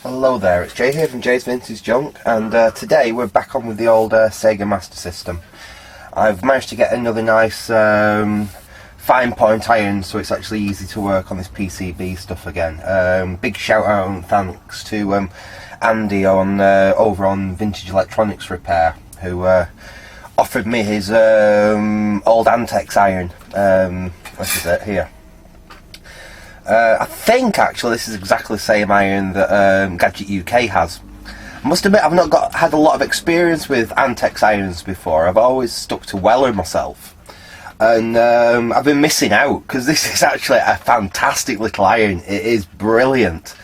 Hello there, it's Jay here from Jay's Vintage Junk, and today we're back on with the old Sega Master System. I've managed to get another nice fine point iron, so it's actually easy to work on this PCB stuff again. Big shout out and thanks to Andy on over on Vintage Electronics Repair, who offered me his old Antex iron. What is it here? I think actually this is exactly the same iron that Gadget UK has. I must admit I've not had a lot of experience with Antex irons before. I've always stuck to Weller myself, and I've been missing out because this is actually a fantastic little iron. It is brilliant.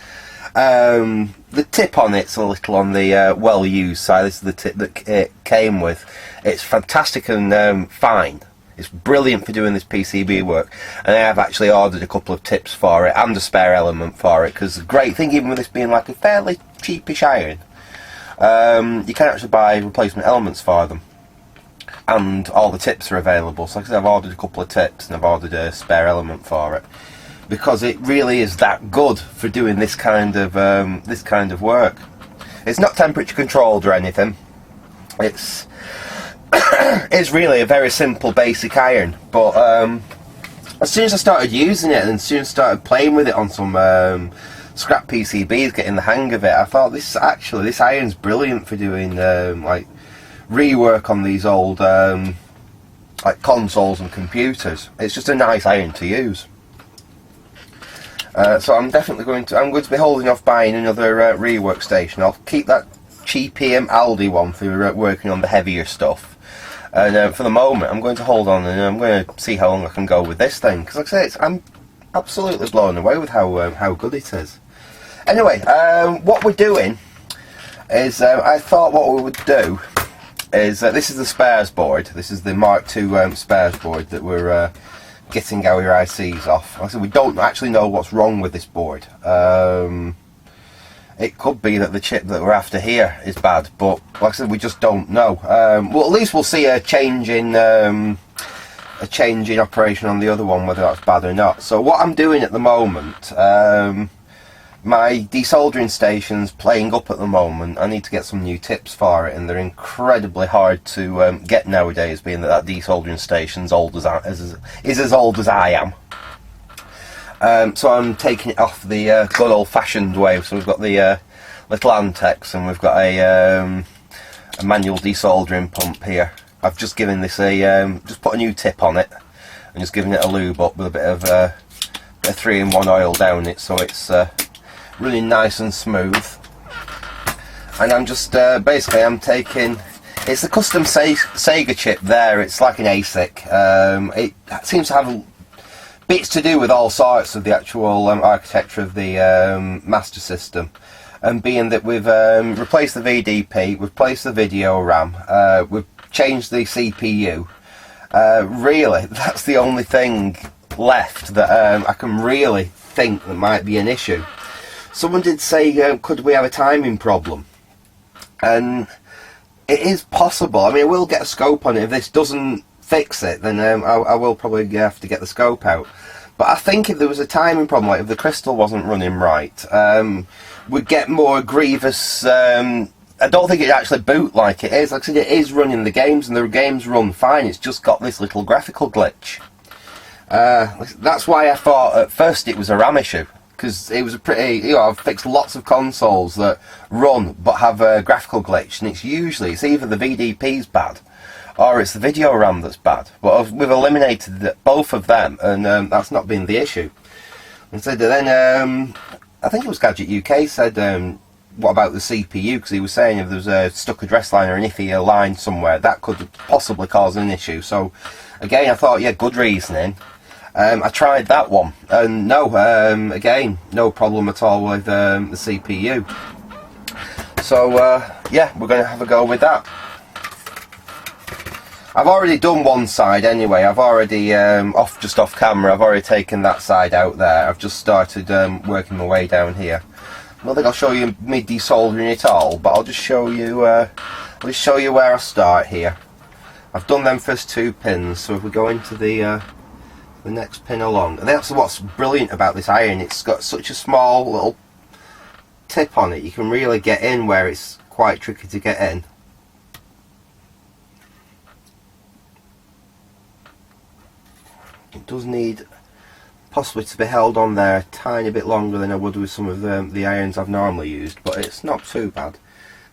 The tip on it's a little on the well used side. This is the tip that it came with. It's fantastic and fine. It's brilliant for doing this PCB work, and I have actually ordered a couple of tips for it and a spare element for it, because the great thing, even with this being like a fairly cheapish iron, you can actually buy replacement elements for them, and all the tips are available. So like I said, I've ordered a couple of tips and I've ordered a spare element for it, because it really is that good for doing this kind of work. It's not temperature controlled or anything. It's really a very simple basic iron, but as soon as I started using it and as soon as I started playing with it on some scrap PCBs, getting the hang of it, I thought this iron's brilliant for doing like rework on these old like consoles and computers. It's just a nice iron to use. So I'm definitely going to be holding off buying another rework station. I'll keep that cheapy Aldi one for working on the heavier stuff. And for the moment, I'm going to hold on and I'm going to see how long I can go with this thing. Because like I say, I'm absolutely blown away with how good it is. Anyway, what we're doing is, I thought what we would do is, this is the spares board. This is the Mark II spares board that we're getting our ICs off. Like I said, we don't actually know what's wrong with this board. It could be that the chip that we're after here is bad, but like I said, we just don't know. Well, at least we'll see a change in operation on the other one, whether that's bad or not. So what I'm doing at the moment, my desoldering station's playing up at the moment. I need to get some new tips for it, and they're incredibly hard to get nowadays, being that desoldering station's is as old as I am. So I'm taking it off the good old-fashioned way. So we've got the little Antex, and we've got a manual desoldering pump here. I've just given this just put a new tip on it, and just given it a lube up with a bit of 3-in-1 oil down it, so it's really nice and smooth. And I'm just basically taking, it's a custom Sega chip there. It's like an ASIC. It seems to have bits to do with all sorts of the actual architecture of the Master System, and being that we've replaced the VDP, we've placed the video RAM, we've changed the CPU, really that's the only thing left that I can really think that might be an issue. Someone did say, could we have a timing problem? And it is possible. I mean, we'll get a scope on it. If this doesn't fix it, then I will probably have to get the scope out. But I think if there was a timing problem, like if the crystal wasn't running right, we'd get more grievous. I don't think it'd actually boot like it is. Like I said, it is running the games, and the games run fine. It's just got this little graphical glitch. That's why I thought at first it was a RAM issue, because it was a pretty, I've fixed lots of consoles that run but have a graphical glitch, and it's either the VDP's bad or it's the video RAM that's bad. But we've eliminated both of them, and that's not been the issue. And so then I think it was Gadget UK said, what about the CPU? Because he was saying if there was a stuck address line or an iffy line somewhere, that could possibly cause an issue. So again, I thought, yeah, good reasoning. I tried that one, and no, again, no problem at all with the CPU. So yeah, we're going to have a go with that. I've already done one side anyway. I've already, just off camera, I've already taken that side out there. I've just started working my way down here. I don't think I'll show you me desoldering it all, but I'll just show you where I start here. I've done them first 2 pins, so if we go into the next pin along, and that's what's brilliant about this iron. It's got such a small little tip on it, you can really get in where it's quite tricky to get in. It does need possibly to be held on there a tiny bit longer than I would with some of the irons I've normally used, but it's not too bad.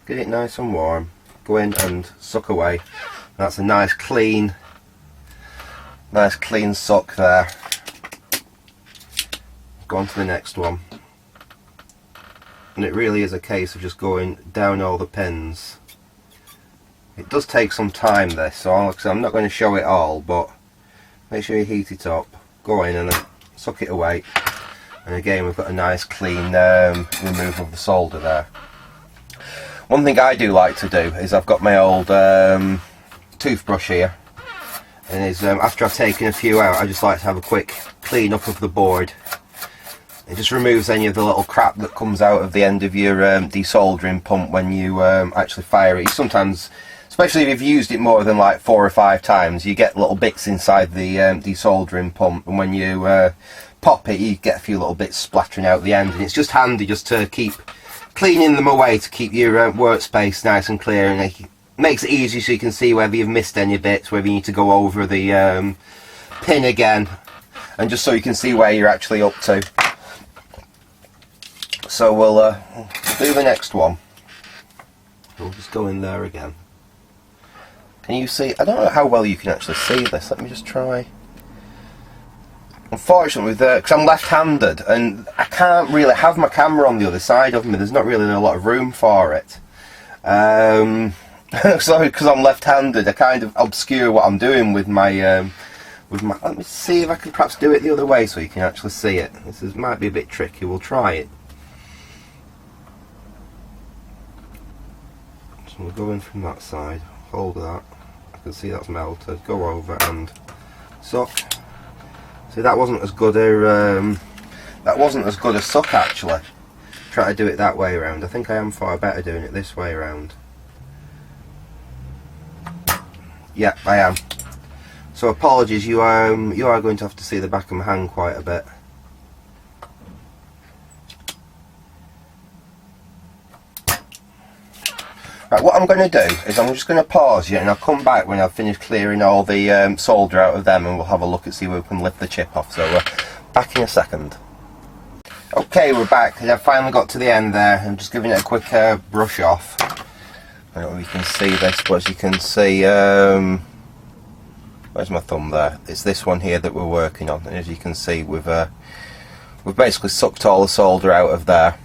Get it nice and warm, go in and suck away. That's a nice clean suck there. Go on to the next one. And it really is a case of just going down all the pins. It does take some time this, so like I said, I'm not going to show it all, but make sure you heat it up, go in and then suck it away. And again, we've got a nice clean removal of the solder there. One thing I do like to do is I've got my old toothbrush here, and is after I've taken a few out, I just like to have a quick clean up of the board. It just removes any of the little crap that comes out of the end of your desoldering pump when you actually fire it. Sometimes, especially if you've used it more than like 4 or 5 times, you get little bits inside the desoldering pump, and when you pop it, you get a few little bits splattering out the end, and it's just handy just to keep cleaning them away to keep your workspace nice and clear, and it makes it easy so you can see whether you've missed any bits, whether you need to go over the pin again, and just so you can see where you're actually up to. So we'll do the next one. We'll just go in there again. Can you see? I don't know how well you can actually see this. Let me just try. Unfortunately, because I'm left-handed and I can't really have my camera on the other side of me, there's not really a lot of room for it. So because I'm left-handed, I kind of obscure what I'm doing with my let me see if I can perhaps do it the other way so you can actually see it. Might be a bit tricky. We'll try it. So we'll go in from that side, hold that. I can see that's melted. Go over and suck. See, that wasn't as good a suck actually. Try to do it that way around. I think I am far better doing it this way around. Yeah, I am. So apologies, you are going to have to see the back of my hand quite a bit. Right, what I'm going to do is I'm just going to pause you, and I'll come back when I've finished clearing all the solder out of them, and we'll have a look and see where we can lift the chip off. So back in a second. Okay, we're back, and I've finally got to the end there. I'm just giving it a quick brush off. I don't know if you can see this, but as you can see, where's my thumb there? It's this one here that we're working on, and as you can see, we've basically sucked all the solder out of there.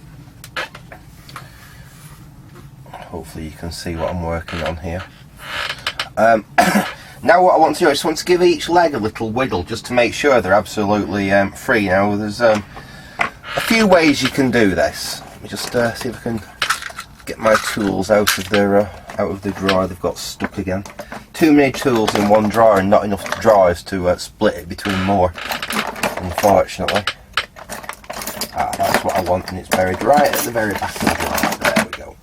Hopefully you can see what I'm working on here. Now what I want to do, I just want to give each leg a little wiggle just to make sure they're absolutely free. Now there's a few ways you can do this. Let me just see if I can get my tools out of the drawer. They've got stuck again. Too many tools in one drawer and not enough drawers to split it between more, unfortunately. That's what I want, and it's buried right at the very back of the drawer. There we go.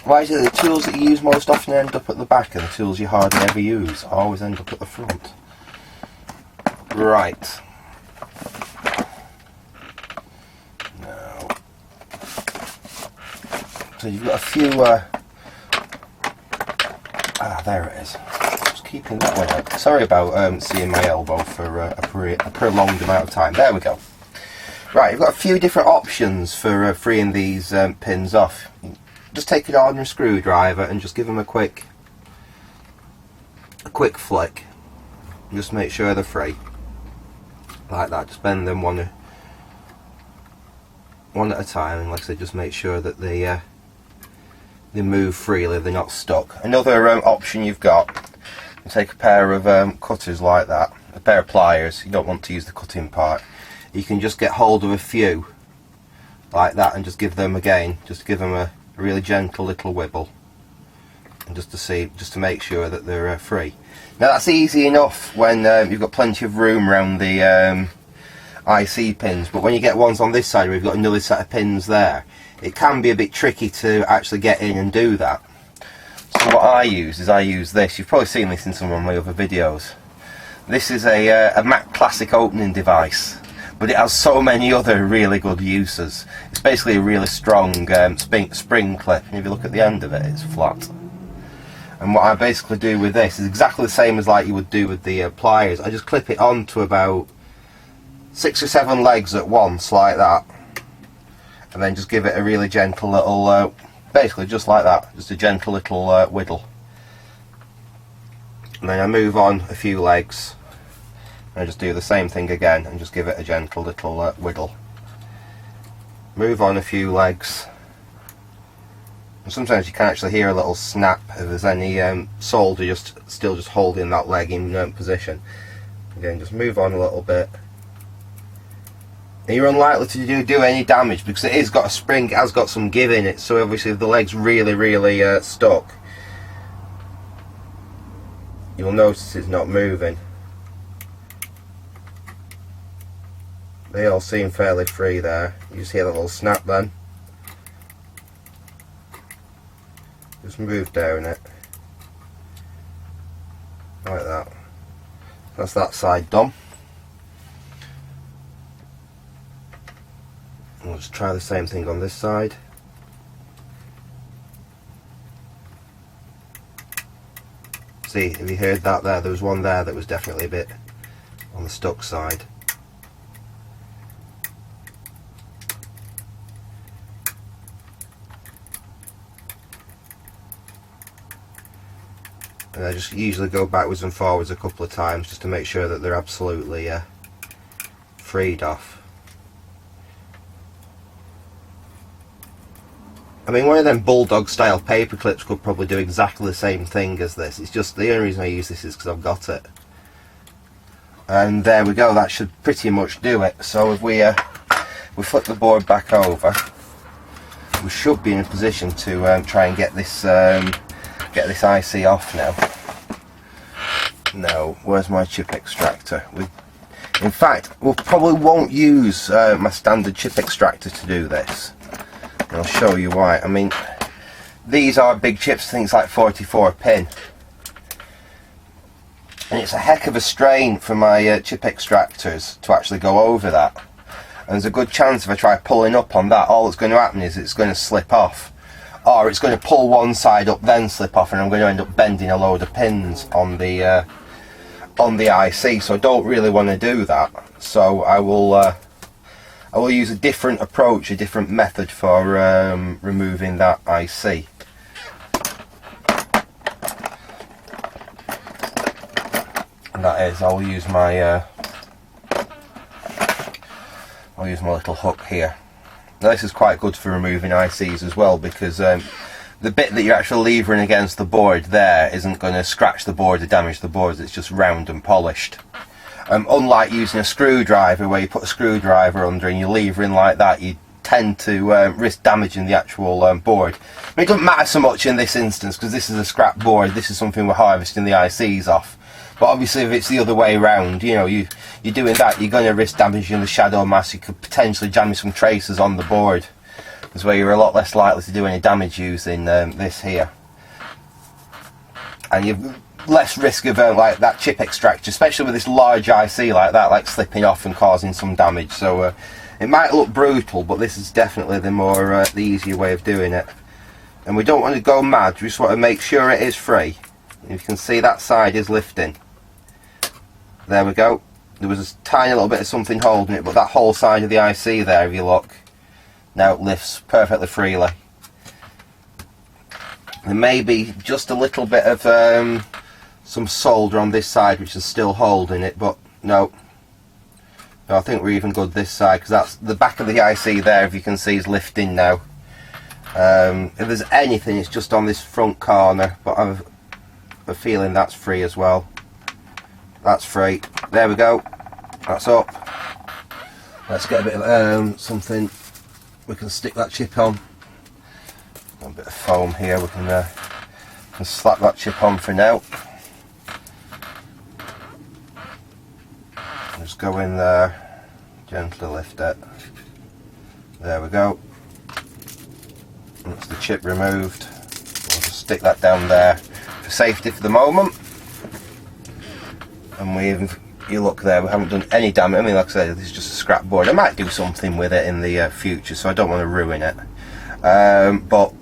Why is it the tools that you use most often end up at the back, and the tools you hardly ever use always end up at the front? Right. Now, so you've got a few. There it is. Just keeping that one out. Sorry about seeing my elbow for a prolonged amount of time. There we go. Right, you've got a few different options for freeing these pins off. Just take an ordinary screwdriver and just give them a quick flick. Just make sure they're free. Like that. Just bend them one at a time, and like I said, just make sure that they move freely, they're not stuck. Another option you've got, you take a pair of cutters like that, a pair of pliers. You don't want to use the cutting part. You can just get hold of a few like that and just give them a really gentle little wibble, and just to make sure that they're free. Now that's easy enough when you've got plenty of room around the IC pins, but when you get ones on this side where you've got another set of pins there, it can be a bit tricky to actually get in and do that. So what I use this. You've probably seen this in some of my other videos. This is a Mac Classic opening device. but it has so many other really good uses. It's basically a really strong spring clip, and if you look at the end of it, it's flat. And what I basically do with this is exactly the same as like you would do with the pliers. I just clip it onto about 6 or 7 legs at once, like that, and then just give it a really gentle little, basically just like that, just a gentle little whittle. And then I move on a few legs, and I just do the same thing again, and just give it a gentle little whittle. Move on a few legs. And sometimes you can actually hear a little snap if there's any solder still just holding that leg in position. Again, just move on a little bit. And you're unlikely to do any damage because it has got a spring, it has got some give in it, so obviously if the leg's really stuck, you'll notice it's not moving. They all seem fairly free there. You just hear that little snap then. Just move down it like that. That's that side done. And we'll just try the same thing on this side. See, if you heard that there was one there that was definitely a bit on the stuck side. And I just usually go backwards and forwards a couple of times just to make sure that they're absolutely freed off. I mean, one of them bulldog style paper clips could probably do exactly the same thing as this. It's just the only reason I use this is because I've got it. And there we go, that should pretty much do it. So if we flip the board back over, we should be in a position to try and get this IC off now. Now, where's my chip extractor? In fact, we probably won't use my standard chip extractor to do this. And I'll show you why. I mean, these are big chips, things like 44 pin. And it's a heck of a strain for my chip extractors to actually go over that. And there's a good chance if I try pulling up on that, all that's going to happen is it's going to slip off. Or it's going to pull one side up then slip off, and I'm going to end up bending a load of pins on the IC, so I don't really want to do that. So I will use a different approach, a different method for removing that IC. And that is, I'll use my little hook here. Now this is quite good for removing ICs as well, because the bit that you're actually levering against the board there isn't going to scratch the board or damage the board. It's just round and polished. Unlike using a screwdriver, where you put a screwdriver under and you lever in like that, you tend to risk damaging the actual board. I mean, it doesn't matter so much in this instance because this is a scrap board. This is something we're harvesting the ICs off. But obviously, if it's the other way around, you know, you're doing that, you're going to risk damaging the shadow mask. You could potentially jam some tracers on the board, as where you're a lot less likely to do any damage using this here. And you've less risk of like that chip extractor, especially with this large IC like that, like slipping off and causing some damage. So it might look brutal, but this is definitely the easier way of doing it. And we don't want to go mad. We just want to make sure it is free. And you can see that side is lifting. There we go. There was a tiny little bit of something holding it, but that whole side of the IC there, if you look, now it lifts perfectly freely. There may be just a little bit of some solder on this side which is still holding it, but no, I think we're even good this side, because that's the back of the IC there, if you can see, is lifting now. If there's anything, it's just on this front corner, but I've a feeling that's free as well. That's free. There we go. That's up. Let's get a bit of something we can stick that chip on. Got a bit of foam here. We can slap that chip on for now. Just go in there, gently lift it. There we go. That's the chip removed. We'll just stick that down there for safety for the moment. And we've you look there, we haven't done any damage. I mean, like I said, this is just a scrap board. I might do something with it in the future, so I don't want to ruin it. But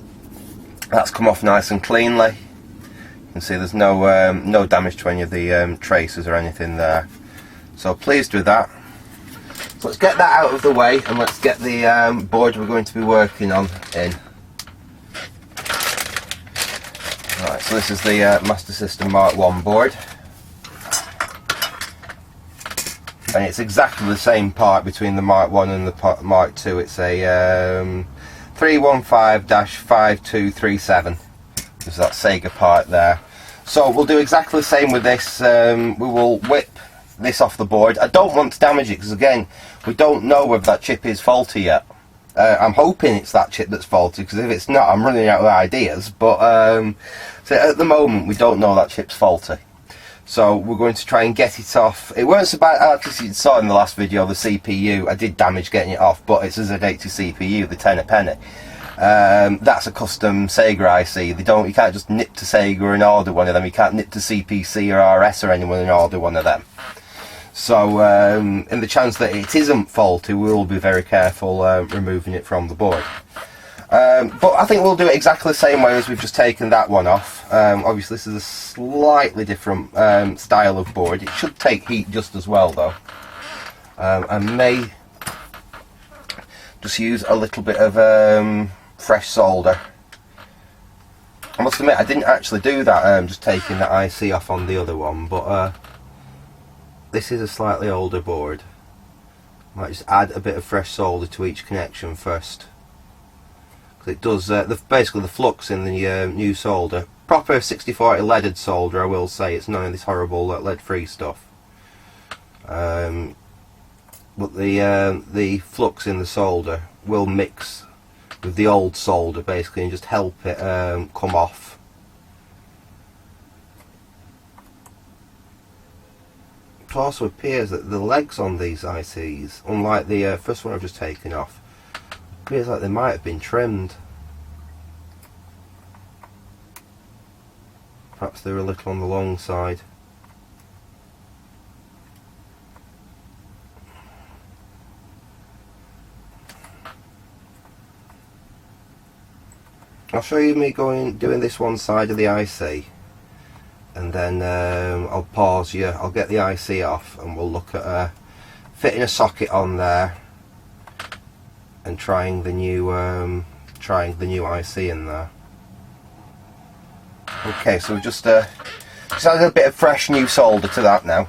that's come off nice and cleanly. You can see there's no damage to any of the traces or anything there. So pleased with that. So let's get that out of the way and let's get the board we're going to be working on in. Right, so this is the Master System Mk1 board. And it's exactly the same part between the Mk1 and the Mk2. It's a 315-5237. There's that Sega part there. So we'll do exactly the same with this. We will whip this off the board. I don't want to damage it because, again, we don't know whether that chip is faulty yet. I'm hoping it's that chip that's faulty, because if it's not, I'm running out of ideas. But so at the moment, we don't know that chip's faulty. So we're going to try and get it off. It weren't so bad, actually. You saw in the last video, the CPU, I did damage getting it off, but it's a Z80 CPU, the 10 a penny. That's a custom Sega IC. You can't just nip to Sega and order one of them. You can't nip to CPC or RS or anyone and order one of them. So in the chance that it isn't faulty, we will be very careful removing it from the board. But I think we'll do it exactly the same way as we've just taken that one off. Obviously this is a slightly different style of board. It should take heat just as well though. I may just use a little bit of fresh solder. I must admit I didn't actually do that, just taking that IC off on the other one, but this is a slightly older board. Might just add a bit of fresh solder to each connection first. It does basically the flux in the new solder, proper 6040 leaded solder. I will say it's none of this horrible lead-free stuff. But the flux in the solder will mix with the old solder basically and just help it come off. It also appears that the legs on these ICs, unlike the first one I've just taken off, appears like they might have been trimmed. Perhaps they're a little on the long side. I'll show you me doing this one side of the IC, and then I'll pause you. I'll get the IC off and we'll look at fitting a socket on there and trying the new IC in there. Okay, so just add a bit of fresh new solder to that now.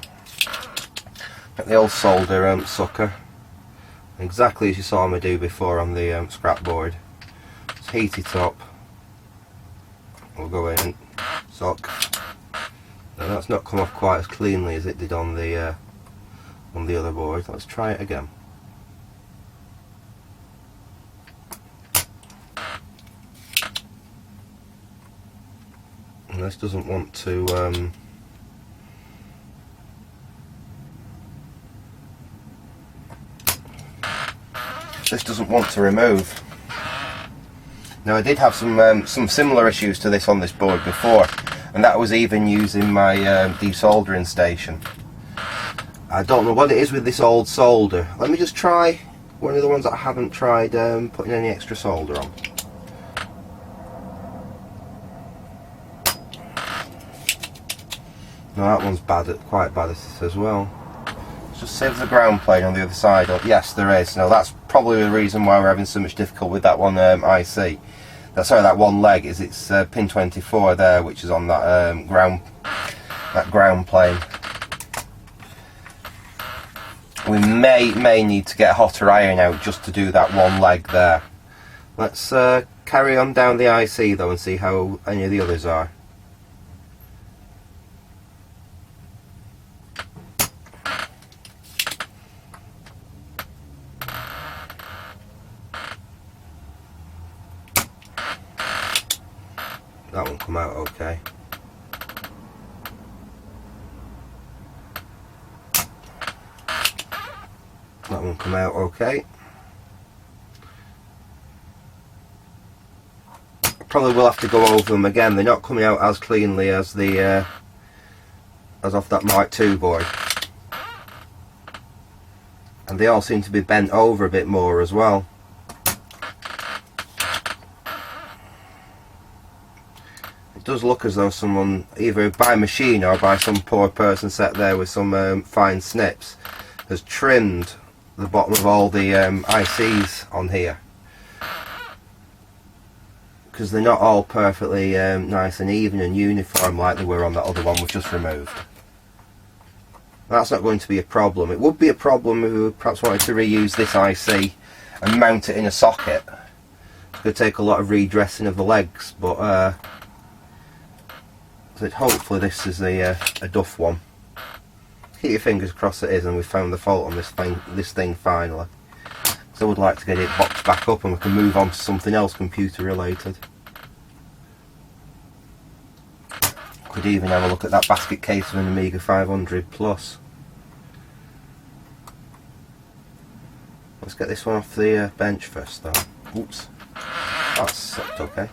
Get the old solder sucker, exactly as you saw me do before on the scrap board. Just heat it up. We'll go in, suck. Now that's not come off quite as cleanly as it did on the other board. Let's try it again. And this doesn't want to remove. Now I did have some similar issues to this on this board before, and that was even using my desoldering station. I don't know what it is with this old solder. Let me just try one of the ones that I haven't tried putting any extra solder on. No, that one's quite bad at it as well. Let's just see if there's a ground plane on the other side. Oh, yes, there is. Now that's probably the reason why we're having so much difficulty with that one IC. Sorry, that one leg is it's pin 24 there, which is on that ground plane. We may need to get a hotter iron out just to do that one leg there. Let's carry on down the IC though and see how any of the others are. That one come out okay. That one come out okay. Probably will have to go over them again. They're not coming out as cleanly as the as off that Mk2 board. and they all seem to be bent over a bit more as well. It does look as though someone, either by machine or by some poor person sat there with some fine snips, has trimmed the bottom of all the ICs on here, because they're not all perfectly nice and even and uniform like they were on that other one we've just removed. That's not going to be a problem. It would be a problem if we perhaps wanted to reuse this IC and mount it in a socket. It could take a lot of redressing of the legs, but hopefully this is a duff one. Keep your fingers crossed it is, and we've found the fault on this thing finally. So I would like to get it boxed back up and we can move on to something else computer related. Could even have a look at that basket case of an Amiga 500 Plus. Let's get this one off the bench first though. Oops, that's sucked okay.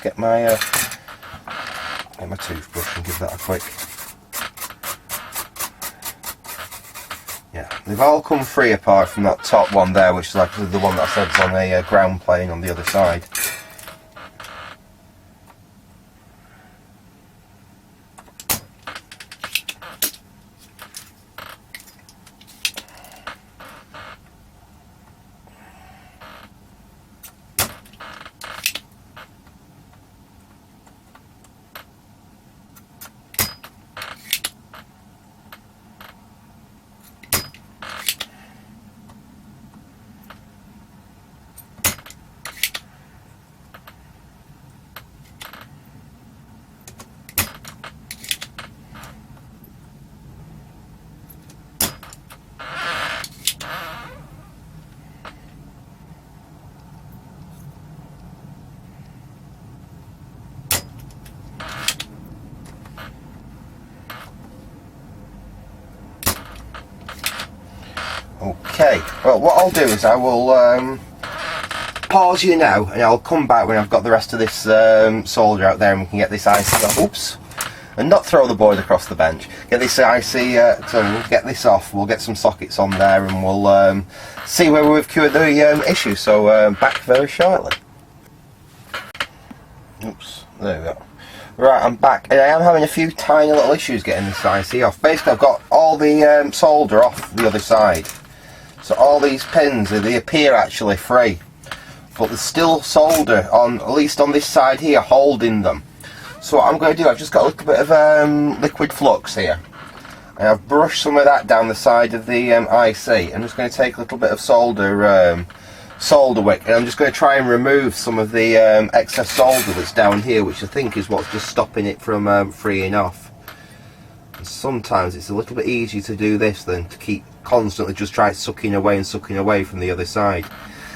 Get my toothbrush and give that a quick. Yeah, they've all come free apart from that top one there, which is like the one that I said is on a ground plane on the other side. Okay, well what I'll do is I will pause you now and I'll come back when I've got the rest of this solder out there and we can get this IC off. Oops, and not throw the board across the bench. Get this IC, so we'll get this off, we'll get some sockets on there and we'll see whether we've cured the issue, so back very shortly. Oops, there we go. Right, I'm back, and I am having a few tiny little issues getting this IC off. Basically I've got all the solder off the other side. So all these pins, they appear actually free, but there's still solder on, at least on this side here, holding them. So what I'm going to do, I've just got a little bit of liquid flux here, and I've brushed some of that down the side of the IC. I'm just going to take a little bit of solder wick, and I'm just going to try and remove some of the excess solder that's down here, which I think is what's just stopping it from freeing off. And sometimes it's a little bit easier to do this than to keep constantly just try sucking away from the other side,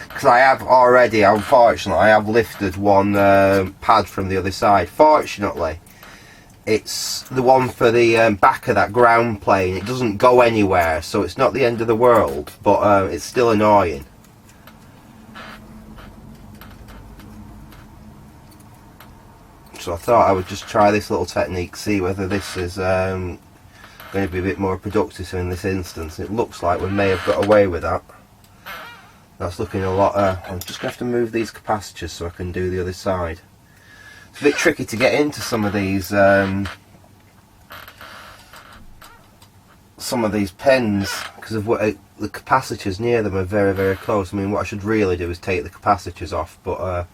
because I have already, unfortunately, I have lifted one pad from the other side. Fortunately it's the one for the back of that ground plane. It doesn't go anywhere, so it's not the end of the world, but it's still annoying. So I thought I would just try this little technique, see whether this is going to be a bit more productive in this instance. It looks like we may have got away with that. That's looking a lot. I'm just going to have to move these capacitors so I can do the other side. It's a bit tricky to get into some of these pins because of what the capacitors near them are very, very close. I mean, what I should really do is take the capacitors off, but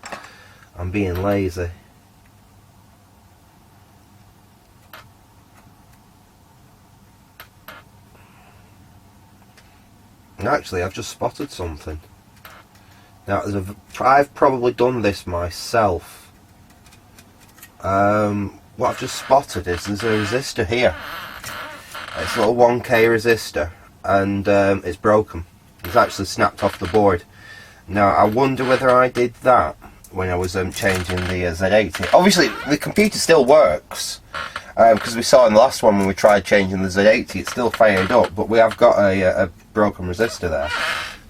I'm being lazy. And actually, I've just spotted something. Now, I've probably done this myself. What I've just spotted is there's a resistor here. It's a little 1K resistor, and it's broken. It's actually snapped off the board. Now, I wonder whether I did that when I was changing the Z80. Obviously the computer still works, because we saw in the last one when we tried changing the Z80 it still fired up, but we have got a broken resistor there.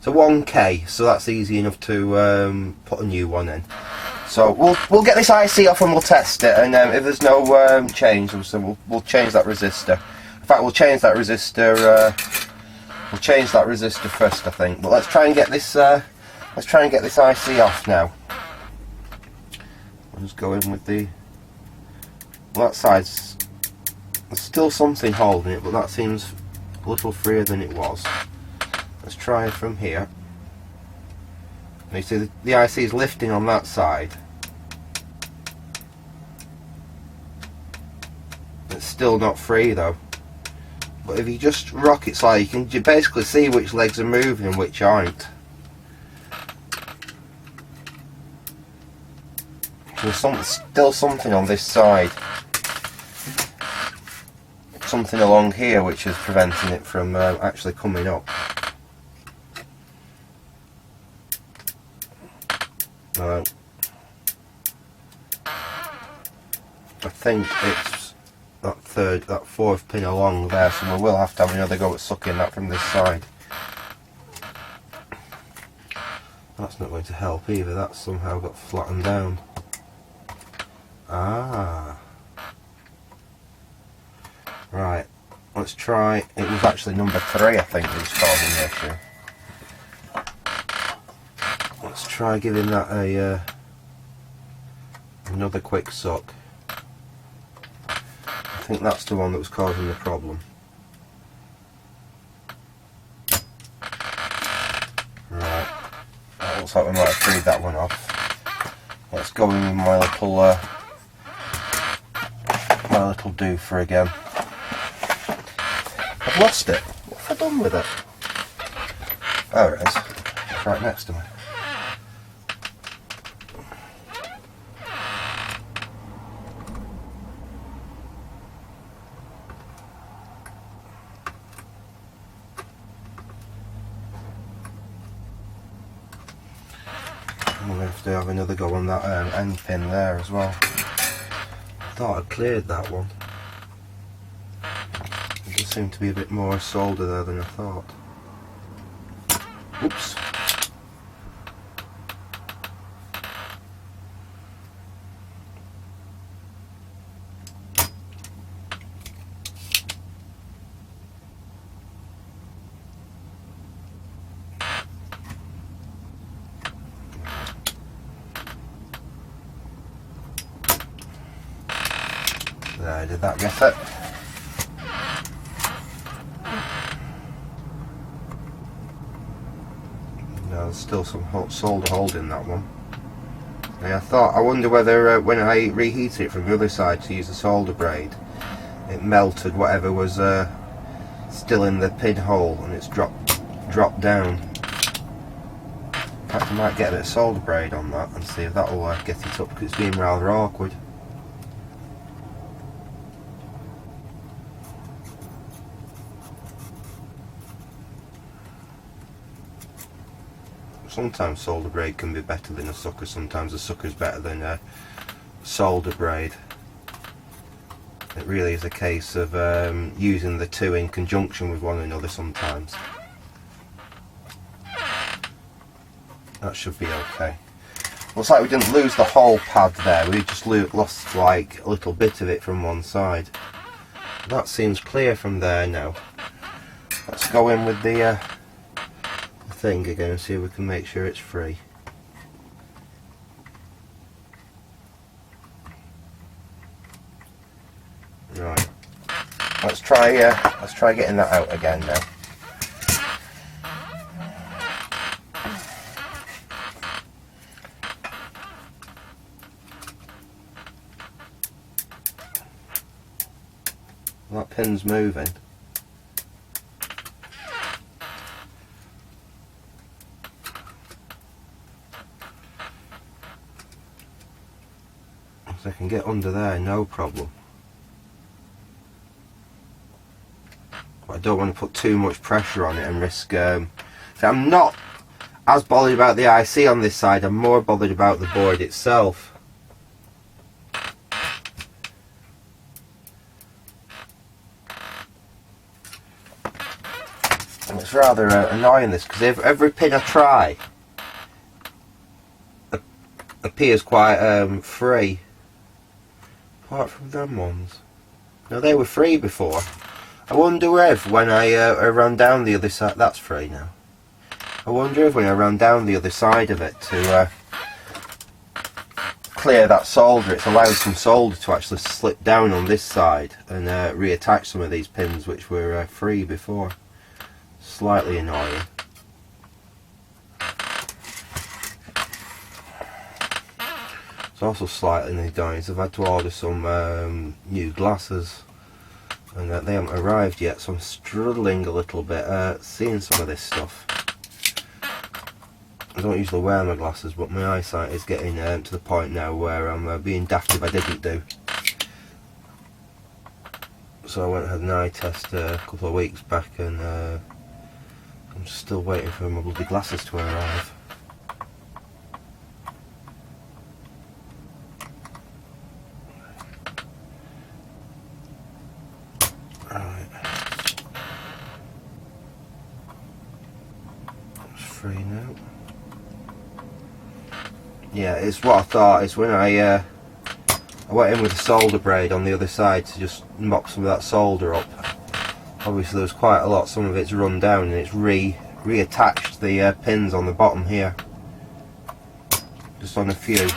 So 1K, so that's easy enough to put a new one in. So we'll get this IC off and we'll test it, and if there's no change, so we'll change that resistor. In fact, we'll change that resistor. We'll change that resistor first, I think. But let's try and get this. Let's try and get this IC off now. I'll just go in with the. Well, that side's. There's still something holding it, but that seems a little freer than it was. Let's try it from here. And you see the IC is lifting on that side. It's still not free though. But if you just rock it slightly, you can basically see which legs are moving and which aren't. There's still something on this side. Something along here which is preventing it from actually coming up. I think it's that fourth pin along there, so we will have to have another go at sucking that from this side. That's not going to help either, that's somehow got flattened down. Ah. Right, let's try, it was actually number 3 I think that was causing the issue. Let's try giving that a another quick suck. I think that's the one that was causing the problem. Right, that looks like we might have freed that one off. Let's go in with my little doofer again. I've lost it. What have I done with it? Oh, it is. It's right next to me. I'm going to have to have another go on that end pin there as well. I thought I'd cleared that one. There does seem to be a bit more solder there than I thought. Oops. There, did that get it? No, there's still some solder holding that one. And I wonder whether when I reheated it from the other side to use the solder braid, it melted whatever was still in the pinhole and it's dropped down. In fact, I might get a bit of solder braid on that and see if that will get it up, because it's being rather awkward. Sometimes solder braid can be better than a sucker, sometimes a sucker's better than a solder braid. It really is a case of using the two in conjunction with one another sometimes. That should be okay. Looks like we didn't lose the whole pad there, we just lost like a little bit of it from one side. That seems clear from there now. Let's go in with the thing again and see if we can make sure it's free. Right. Let's try getting that out again now. That pin's moving. So I can get under there, no problem. But I don't want to put too much pressure on it and risk. So I'm not as bothered about the IC on this side. I'm more bothered about the board itself. And it's rather annoying this, because every pin I try appears quite free, apart from them ones. No, they were free before. I wonder if when I ran down the other side, that's free now. I wonder if when I ran down the other side of it to clear that solder, it's allowed some solder to actually slip down on this side and reattach some of these pins which were free before. Slightly annoying. It's also slightly annoying. I've had to order some new glasses, and they haven't arrived yet, so I'm struggling a little bit seeing some of this stuff. I don't usually wear my glasses, but my eyesight is getting to the point now where I'm being daft if I didn't do. So I went and had an eye test a couple of weeks back, and I'm still waiting for my bloody glasses to arrive. Right. It's free now. Yeah, it's what I thought. It's when I went in with a solder braid on the other side to just mop some of that solder up. Obviously there's quite a lot, some of it's run down, and it's reattached the pins on the bottom here. Just on a few.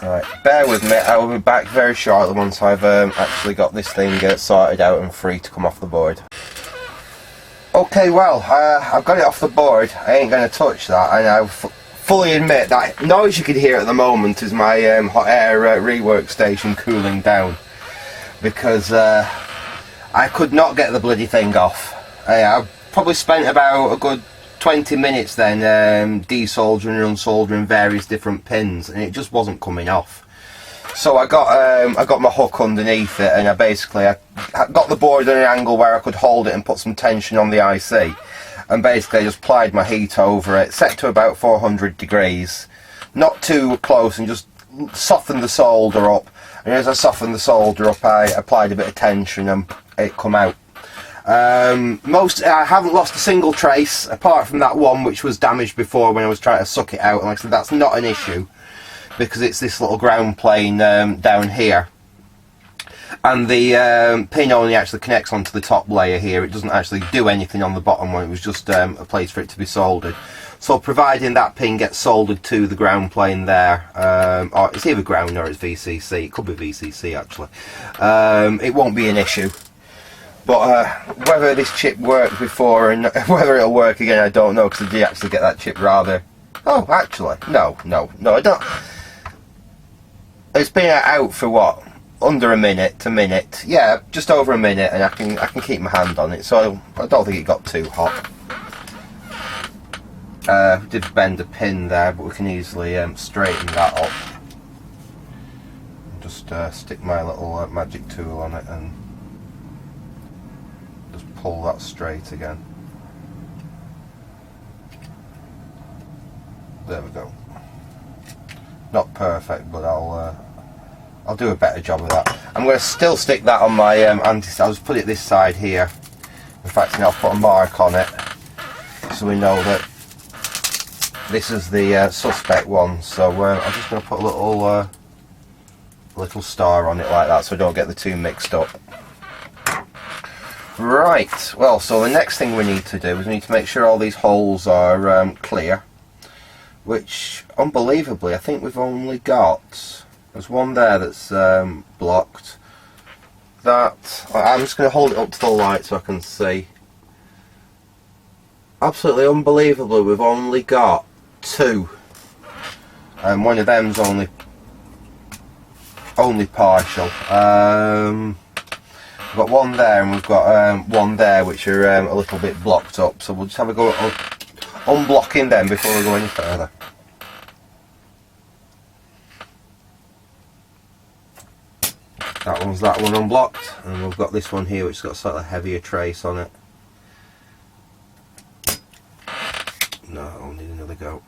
Right, bear with me, I will be back very shortly once I've actually got this thing sorted out and free to come off the board. Okay, well, I've got it off the board. I ain't going to touch that, and I fully admit that noise you can hear at the moment is my hot air rework station cooling down, because I could not get the bloody thing off. I've probably spent about a good 20 minutes then desoldering and unsoldering various different pins, and it just wasn't coming off. So I got my hook underneath it, and I got the board at an angle where I could hold it and put some tension on the IC, and basically I just applied my heat over it, set to about 400 degrees, not too close, and just softened the solder up. And as I softened the solder up, I applied a bit of tension and it come out. I haven't lost a single trace apart from that one which was damaged before when I was trying to suck it out, and like I said, that's not an issue because it's this little ground plane down here, and the pin only actually connects onto the top layer here. It doesn't actually do anything on the bottom one. It was just a place for it to be soldered. So providing that pin gets soldered to the ground plane there, or it's either ground or it's VCC, it could be VCC actually, it won't be an issue. But whether this chip worked before and whether it'll work again, I don't know, because I did actually get that chip rather... Oh, actually, no, I don't... It's been out for what? Under a minute, yeah, just over a minute, and I can keep my hand on it, so I don't think it got too hot. Did bend a pin there, but we can easily straighten that up. Just stick my little magic tool on it and pull that straight again. There we go. Not perfect, but I'll do a better job of that. I'm going to still stick that on my I'll just put it this side here. In fact, I'll put a mark on it so we know that this is the suspect one. So I'm just going to put a little star on it like that so I don't get the two mixed up. Right, well, so the next thing we need to do is we need to make sure all these holes are clear, which, unbelievably, I think we've only got, there's one there that's blocked. That, I'm just going to hold it up to the light so I can see. Absolutely unbelievably, we've only got two, and one of them's only only partial. We've got one there and we've got one there which are a little bit blocked up, so we'll just have a go at unblocking them before we go any further. That one unblocked, and we've got this one here which has got a slightly heavier trace on it. No, I'll need another go.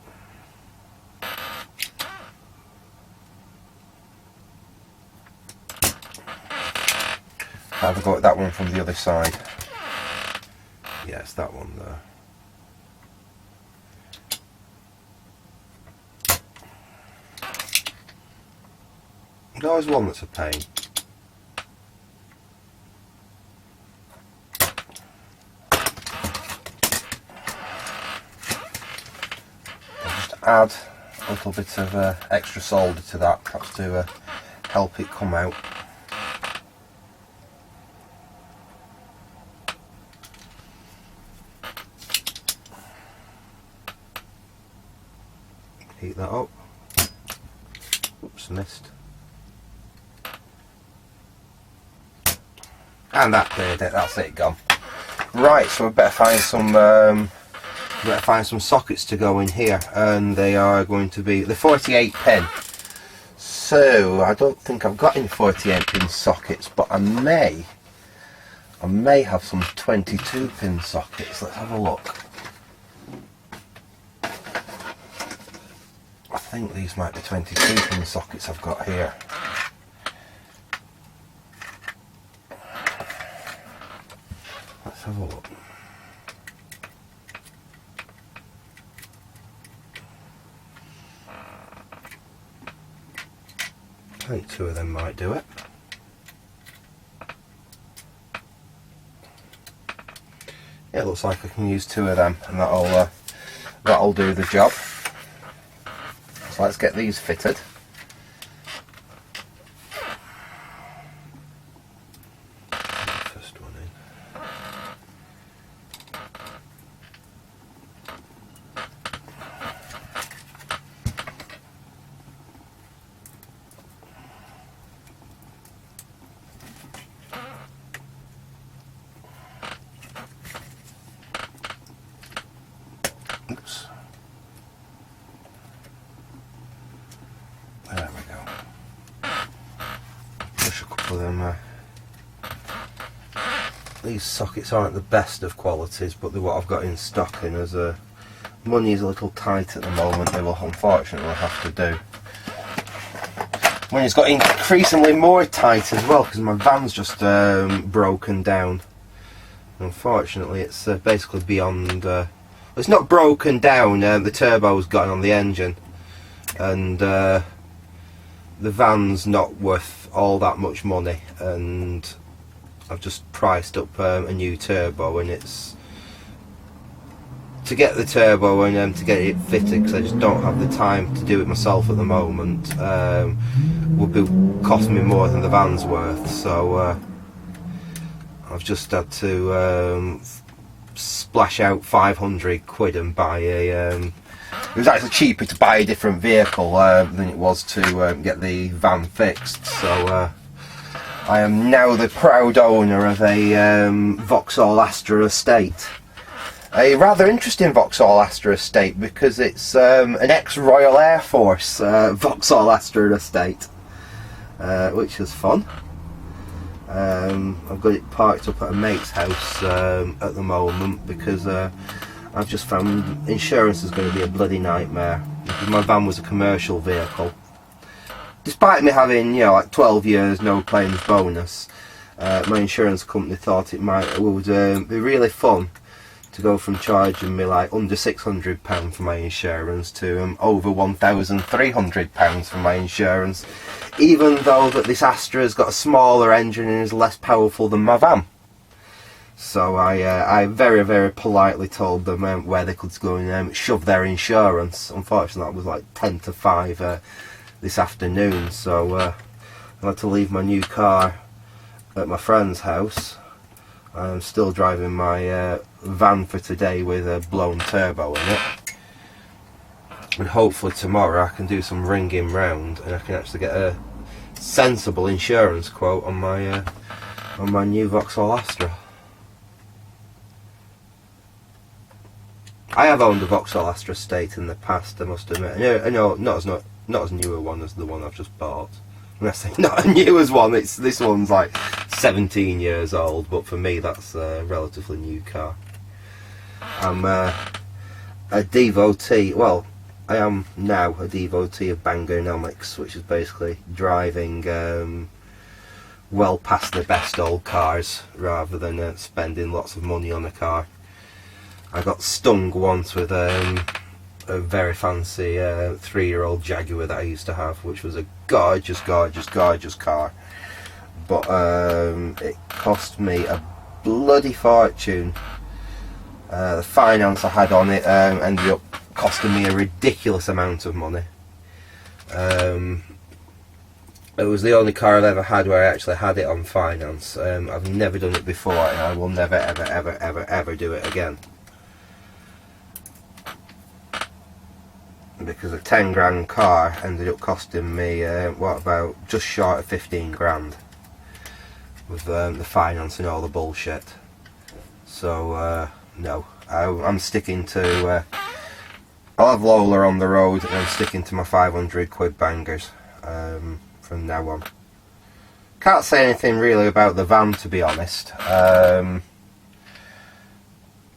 Have a go at that one from the other side. Yes, that one there. There's always one that's a pain. I'll just add a little bit of extra solder to that, perhaps to help it come out. Heat that up. Oops, missed. And that cleared it. That's it, gone. Right, so we better find some sockets to go in here, and they are going to be the 48 pin. So I don't think I've got any 48 pin sockets, but I may have some 22 pin sockets. Let's have a look. I think these might be 22 pin sockets I've got here. Let's have a look. I think two of them might do it. Yeah, it looks like I can use two of them, and that'll do the job. So let's get these fitted. First one in. Oops. There we go. Push a couple of them. These sockets aren't the best of qualities, but they're what I've got in stock, and as money is a little tight at the moment, they will unfortunately have to do. Money's got increasingly more tight as well, because my van's just broken down. Unfortunately, it's basically beyond. It's not broken down. The turbo's gotten on the engine, and the van's not worth all that much money, and I've just priced up a new turbo, and it's to get the turbo and to get it fitted, because I just don't have the time to do it myself at the moment. Would be costing me more than the van's worth, so I've just had to splash out 500 quid and buy a it was actually cheaper to buy a different vehicle than it was to get the van fixed. So I am now the proud owner of a Vauxhall Astra estate. A rather interesting Vauxhall Astra estate, because it's an ex-Royal Air Force Vauxhall Astra estate, which is fun. I've got it parked up at a mate's house at the moment, because I've just found insurance is going to be a bloody nightmare, because my van was a commercial vehicle. Despite me having, you know, like 12 years no claims bonus, my insurance company thought it would be really fun to go from charging me like under £600 for my insurance to over £1,300 for my insurance, even though that this Astra's got a smaller engine and is less powerful than my van. So I very, very politely told them where they could go and shove their insurance. Unfortunately, that was like 10 to 5 this afternoon, so I had to leave my new car at my friend's house. I'm still driving my van for today with a blown turbo in it, and hopefully tomorrow I can do some ringing round and I can actually get a sensible insurance quote on my new Vauxhall Astra. I have owned a Vauxhall Astra Estate in the past, I must admit. I know not as new a one as the one I've just bought. When I say not a new as one, this one's like 17 years old, but for me that's a relatively new car. I'm a devotee, well, I am now a devotee of Bangonomics, which is basically driving well past the best old cars rather than spending lots of money on a car. I got stung once with a very fancy 3-year-old Jaguar that I used to have, which was a gorgeous car, but it cost me a bloody fortune. The finance I had on it ended up costing me a ridiculous amount of money. It was the only car I've ever had where I actually had it on finance. I've never done it before, and I will never ever do it again. Because a 10 grand car ended up costing me what, about just short of 15 grand with the finance and all the bullshit. So no, I'm sticking to I'll have Lola on the road, and I'm sticking to my 500 quid bangers from now on. Can't say anything really about the van, to be honest. My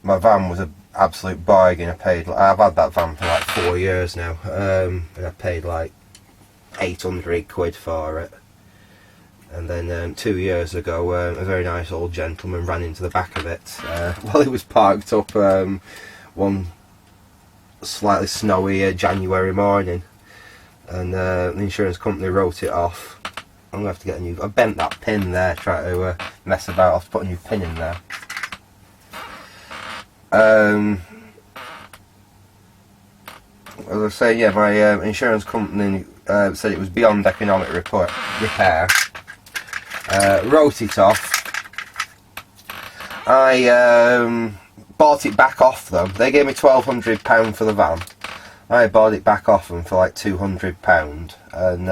van was an absolute bargain. I've had that van for like 4 years now, and I paid like 800 quid for it. And then 2 years ago, a very nice old gentleman ran into the back of it while it was parked up one slightly snowy January morning, and the insurance company wrote it off. I'm gonna have to get a new. I bent that pin there, try to mess about. I'll have to put a new pin in there. As I say, yeah, my insurance company said it was beyond economic repair. Wrote it off. I bought it back off them. They gave me £1,200 for the van. I bought it back off them for like £200, and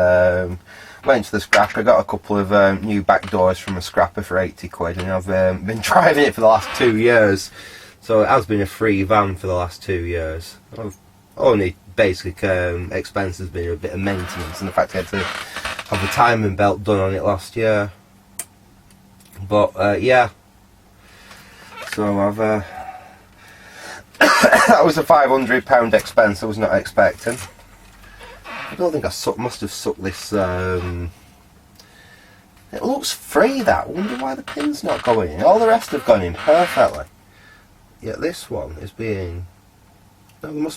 went to the scrapper. Got a couple of new back doors from a scrapper for 80 quid, and I've been driving it for the last 2 years. So it has been a free van for the last 2 years. I've only basic expenses been a bit of maintenance, and the fact I had to have the timing belt done on it last year. But yeah, so I've that was a £500 expense I was not expecting. I don't think I must have sucked this. It looks free. That, I wonder why the pin's not going in. All the rest have gone in perfectly. Yeah, this one is being. No,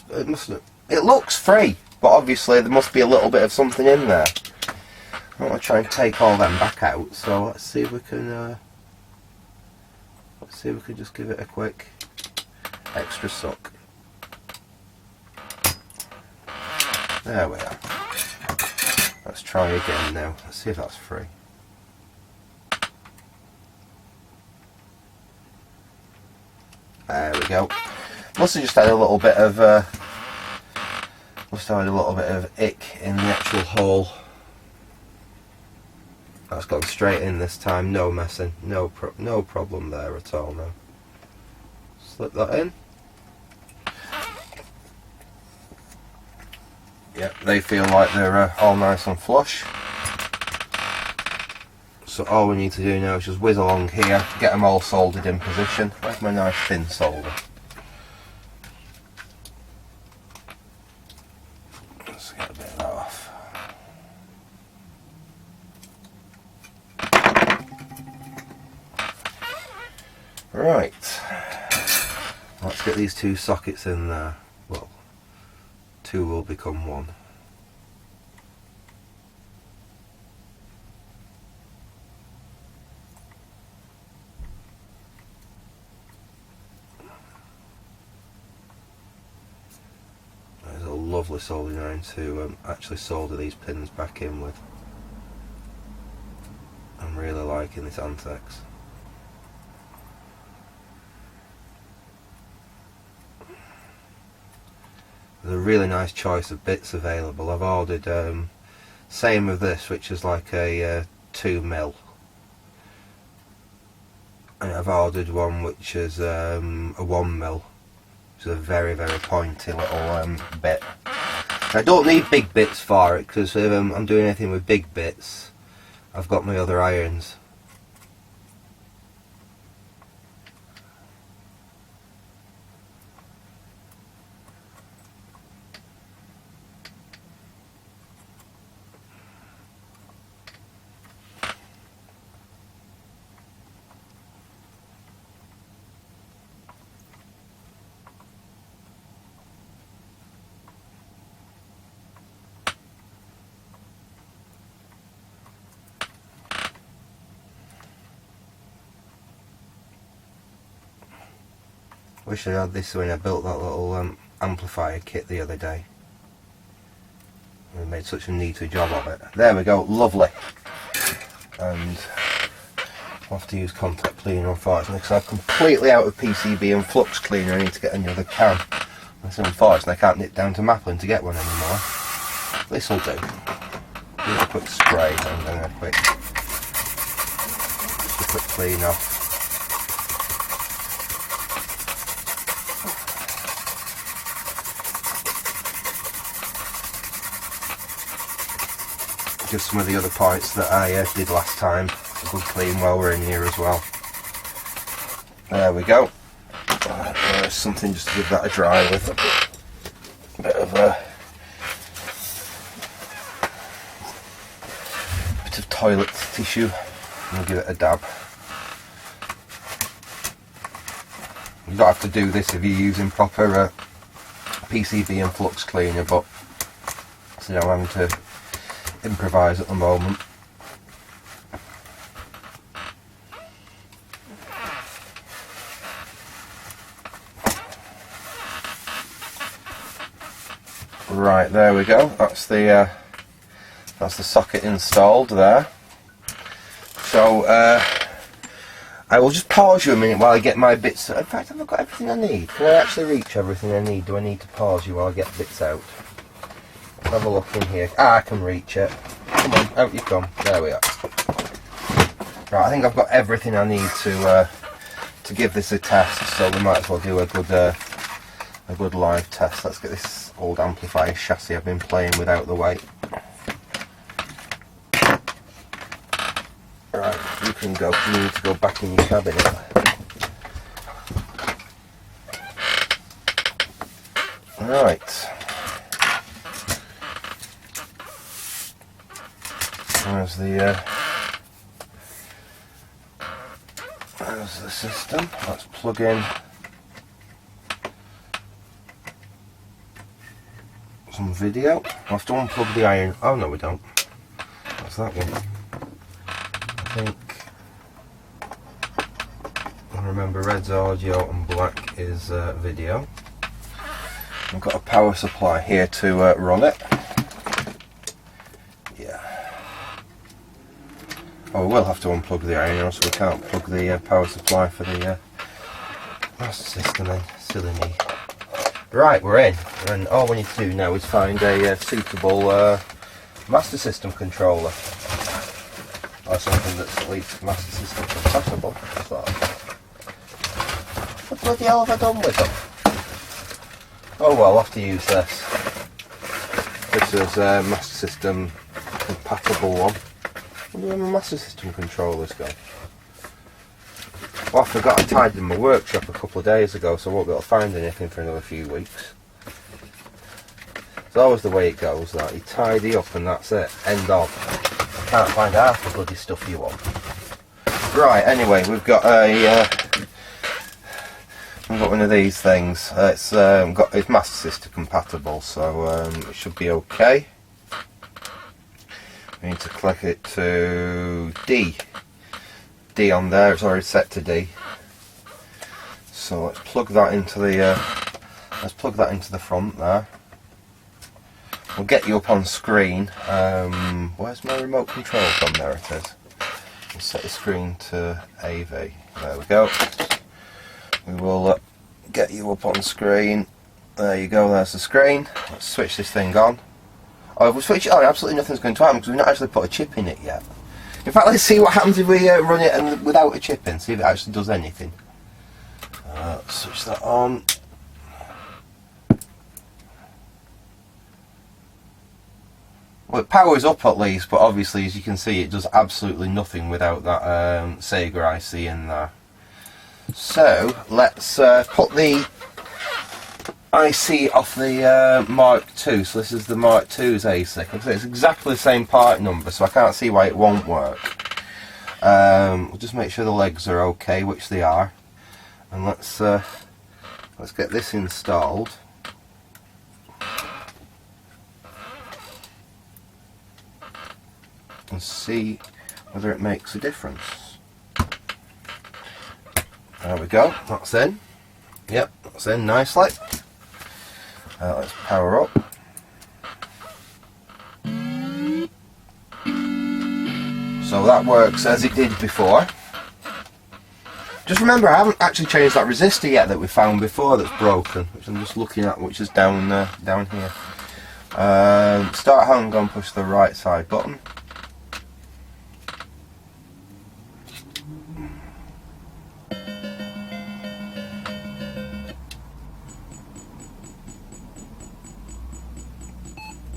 it looks free, but obviously there must be a little bit of something in there. I want to try and take all them back out. So let's see if we can. Let's see if we can just give it a quick extra suck. There we are. Let's try again now. Let's see if that's free. There we go. Must have just had a little bit of ick in the actual hole. That's gone straight in this time. No messing. No problem there at all now. Slip that in. Yep, they feel like they're all nice and flush. So all we need to do now is just whiz along here, get them all soldered in position. Where's my nice thin solder? Let's get a bit of that off. Right, let's get these two sockets in there. Well, two will become one. There's a lovely soldering iron to actually solder these pins back in with. I'm really liking this Antex. There's a really nice choice of bits available. I've ordered Same with this, which is like a 2mm. And I've ordered one which is a 1mm. It's a very, very pointy little bit. I don't need big bits for it, because if I'm doing anything with big bits, I've got my other irons. Wish I had this when I built that little amplifier kit the other day. I made such a neater job of it. There we go, lovely. And I'll have to use contact cleaner, unfortunately, because I'm completely out of PCB and flux cleaner. I need to get another can. That's unfortunate, I can't nip down to Maplin to get one anymore. This'll do. Do a quick spray and then a quick clean off. Just some of the other parts that I did last time. A good clean while we're in here as well. There we go. There's something just to give that a dry with. A bit of toilet tissue. And give it a dab. You don't have to do this if you're using proper PCB and flux cleaner, but so I'm having to improvise at the moment. Right, there we go. That's the socket installed there. So I will just pause you a minute while I get my bits. In fact, have I got everything I need? Can I actually reach everything I need? Do I need to pause you while I get bits out? Have a look in here. I can reach it. Come on, out you come. There we are. Right, I think I've got everything I need to give this a test, so we might as well do a good live test. Let's get this old amplifier chassis I've been playing with out the way. Right, you can go. You need to go back in your cabinet. Right. There's the system. Let's plug in some video. I'll have to unplug the iron. Oh no, we don't. What's that one? I think I remember red's audio and black is video. I've got a power supply here to run it. Oh, we'll have to unplug the iron, or so we can't plug the power supply for the Master System in. Silly me. Right, we're in, and all we need to do now is find a suitable Master System controller, or something that's at least Master System compatible. So, what the bloody hell have I done with them? Oh well, I'll have to use this. This is a Master System compatible one. Where do my Master System controllers go? Well, I forgot I tied them in my workshop a couple of days ago, so I won't be able to find anything for another few weeks. It's always the way it goes, that you tidy up and that's it. End of. I can't find half the bloody stuff you want. Right, anyway, we've got one of these things. It's Master System compatible, so it should be okay. We need to click it to D. D on there, it's already set to D. So let's plug that into the front there. We'll get you up on screen. Where's my remote control from? There it is. We'll set the screen to AV. There we go. We will get you up on screen. There you go, there's the screen. Let's switch this thing on. Oh, if we switch it on, absolutely nothing's going to happen because we've not actually put a chip in it yet. In fact, let's see what happens if we run it and without a chip in, see if it actually does anything. Switch that on. Well, it powers up at least, but obviously, as you can see, it does absolutely nothing without that Sega IC in there. So, let's put the IC off the Mark II. So this is the Mark II's ASIC. It's exactly the same part number, so I can't see why it won't work. We'll just make sure the legs are okay, which they are. And let's get this installed. And see whether it makes a difference. There we go, that's in. Yep, that's in nicely. Let's power up. So that works as it did before. Just remember, I haven't actually changed that resistor yet that we found before that's broken, which I'm just looking at, which is down here. Start hang on, push the right side button.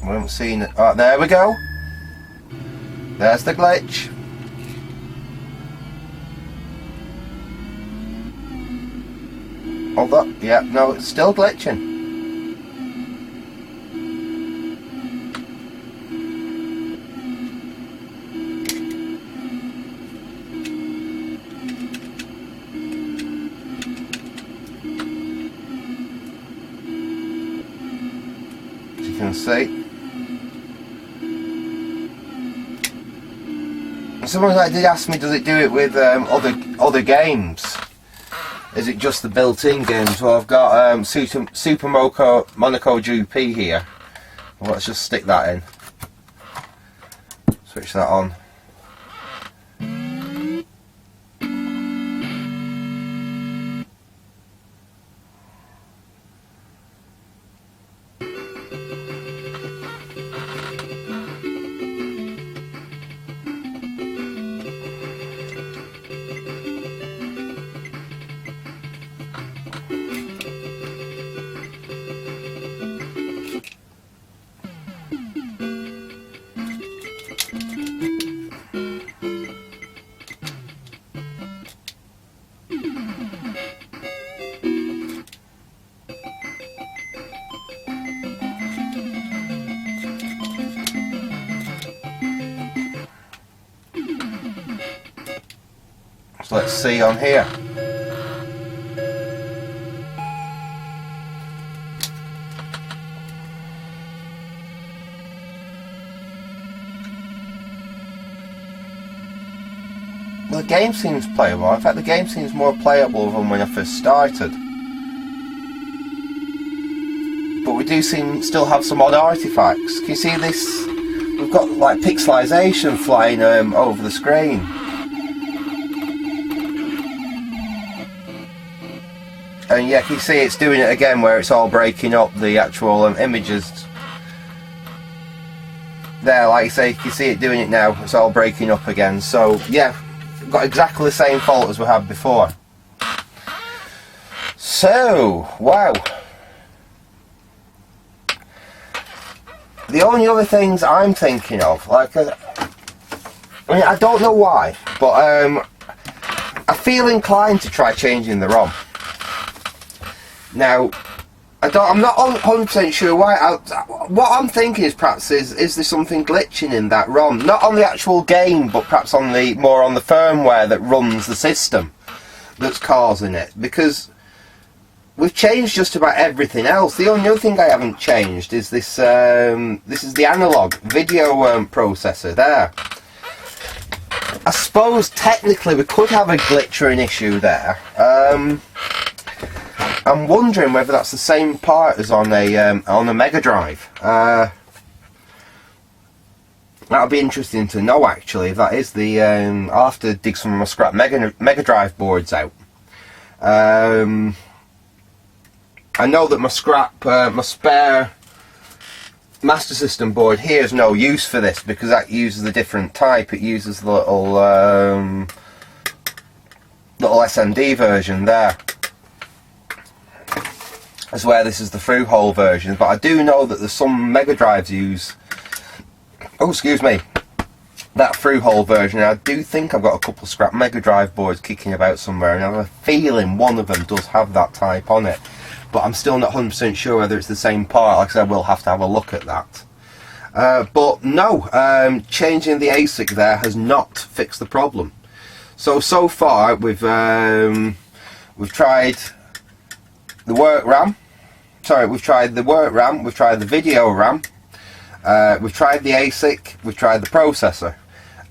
We haven't seen it. Oh, there we go. There's the glitch. Hold up. Yeah, no, it's still glitching. As you can see. Someone did ask me, does it do it with other games? Is it just the built-in games? Well, I've got Super Monaco GP here. Well, let's just stick that in. Switch that on. So let's see on here. Well, the game seems playable. In fact, the game seems more playable than when I first started. But we do still have some odd artifacts. Can you see this? We've got like pixelization flying over the screen. And yeah, you see it's doing it again where it's all breaking up the actual images. There, like I say, you can see it doing it now, it's all breaking up again. So yeah, we've got exactly the same fault as we had before. So, wow. The only other things I'm thinking of, like, I mean, I don't know why, but I feel inclined to try changing the ROM. Now, I'm not 100% sure why. What I'm thinking is perhaps is there something glitching in that ROM? Not on the actual game, but perhaps on more on the firmware that runs the system that's causing it. Because we've changed just about everything else. The only other thing I haven't changed is this. This is the analog video processor there. I suppose technically we could have a glitch or an issue there. I'm wondering whether that's the same part as on a Mega Drive. That'll be interesting to know actually. If that is the, I'll have to dig some of my scrap Mega Drive boards out. I know that my spare Master System board here is no use for this because that uses a different type. It uses the little SMD version there. That's where this is the through hole version. But I do know that there's some Mega Drives use, oh excuse me, that through hole version. And I do think I've got a couple of scrap Mega Drive boards kicking about somewhere, and I have a feeling one of them does have that type on it. But I'm still not 100% sure whether it's the same part. Like I said, we'll have to have a look at that. But no, changing the ASIC there has not fixed the problem. So far we've tried the work RAM. Sorry, we've tried the work RAM, we've tried the video RAM, we've tried the ASIC, we've tried the processor,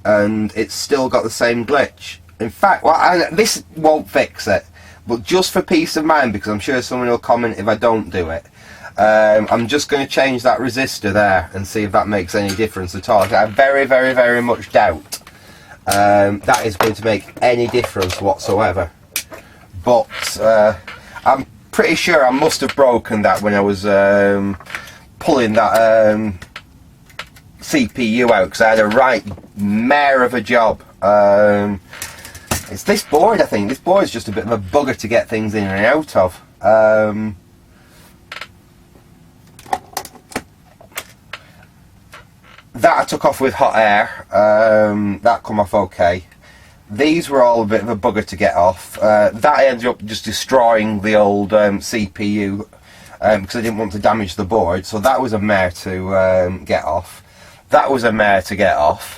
and it's still got the same glitch. In fact, this won't fix it. But just for peace of mind, because I'm sure someone will comment if I don't do it, I'm just going to change that resistor there and see if that makes any difference at all. I very, very, very much doubt that is going to make any difference whatsoever. But I'm pretty sure I must have broken that when I was pulling that CPU out, because I had a right mare of a job. It's this board, I think. This board is just a bit of a bugger to get things in and out of. That I took off with hot air. That come off okay. These were all a bit of a bugger to get off. That I ended up just destroying the old CPU because I didn't want to damage the board. So that was a mare to get off. That was a mare to get off.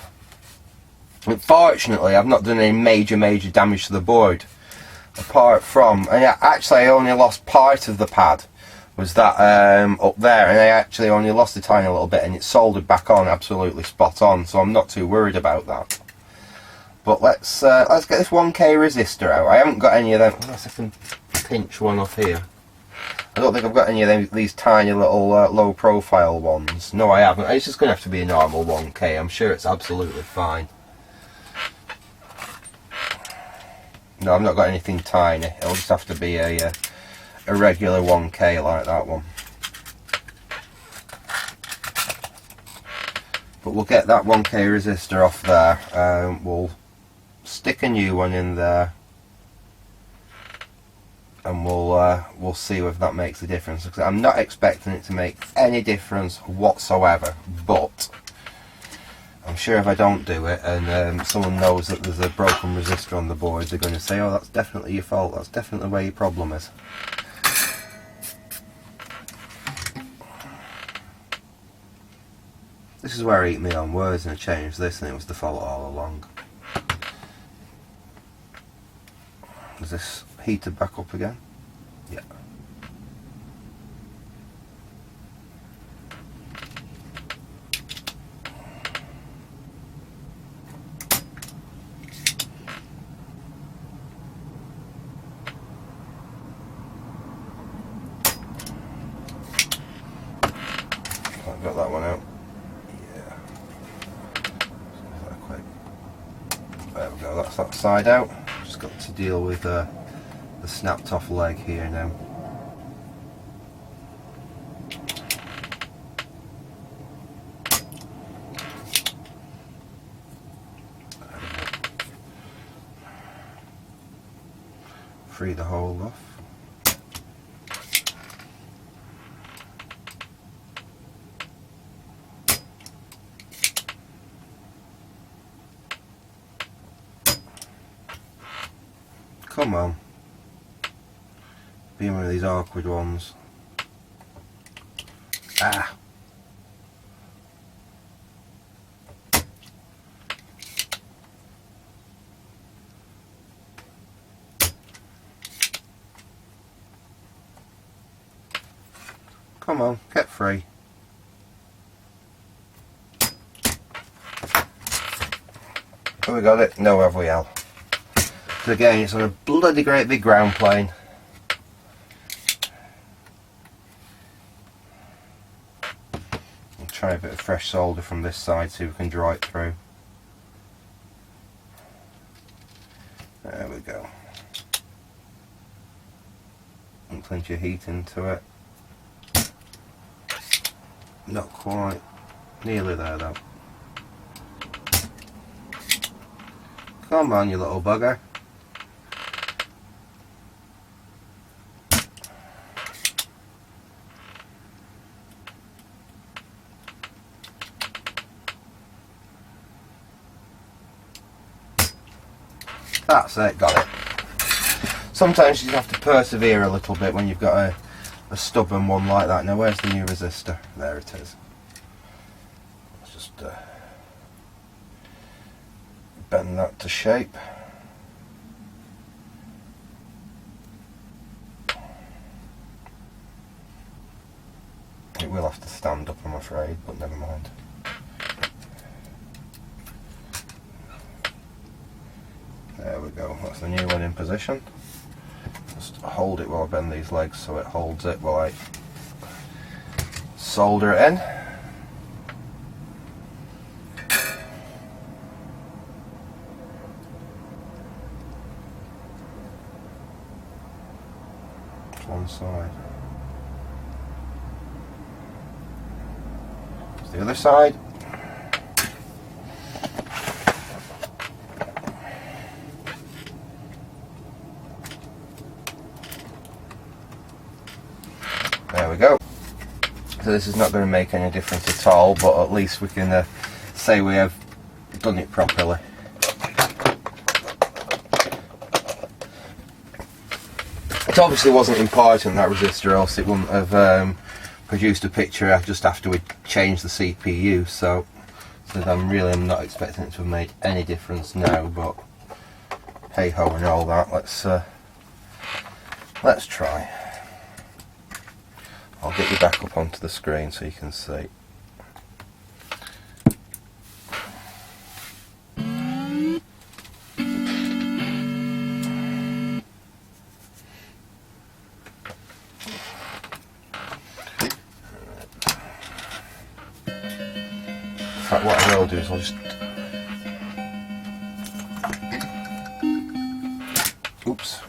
Unfortunately, I've not done any major damage to the board, apart from, and actually I only lost part of the pad, was that up there, and I actually only lost a tiny little bit, and it's soldered back on absolutely spot on, so I'm not too worried about that. But let's get this 1K resistor out. I haven't got any of them, unless I can pinch one off here. I don't think I've got any of them, these tiny little low profile ones. No, I haven't. It's just going to have to be a normal 1K. I'm sure it's absolutely fine. No, I've not got anything tiny. It'll just have to be a regular 1K like that one. But we'll get that 1K resistor off there. We'll stick a new one in there, and we'll see if that makes a difference. Because I'm not expecting it to make any difference whatsoever, but I'm sure if I don't do it and someone knows that there's a broken resistor on the board, they're going to say, oh, that's definitely your fault, that's definitely where your problem is. This is where I eat my own words, and I changed this and it was the fault all along. Is this heated back up again? Yeah. Got that one out. Yeah. There we go, that's that side out. Just got to deal with the snapped off leg here now. Free the hole off. Come on. Being one of these awkward ones. Ah. Come on, get free. Have we got it? No, have we, Al? Again, it's on a bloody great big ground plane. I'll try a bit of fresh solder from this side so we can draw it through. There we go. And plenty of heat into it. Not quite. Nearly there though. Come on, you little bugger. That's it, got it. Sometimes you have to persevere a little bit when you've got a stubborn one like that. Now where's the new resistor? There it is. Let's just bend that to shape. It will have to stand up, I'm afraid, but never mind. There we go, that's the new one in position. Just hold it while I bend these legs so it holds it while I solder it in. One side. There's the other side. There we go. So this is not going to make any difference at all, but at least we can say we have done it properly. It obviously wasn't important, that resistor, else it wouldn't have produced a picture just after we changed the CPU, so I'm really not expecting it to have made any difference now, but hey ho and all that, let's try. I'll get you back up onto the screen so you can see. In fact, what I will do is I'll just... Oops.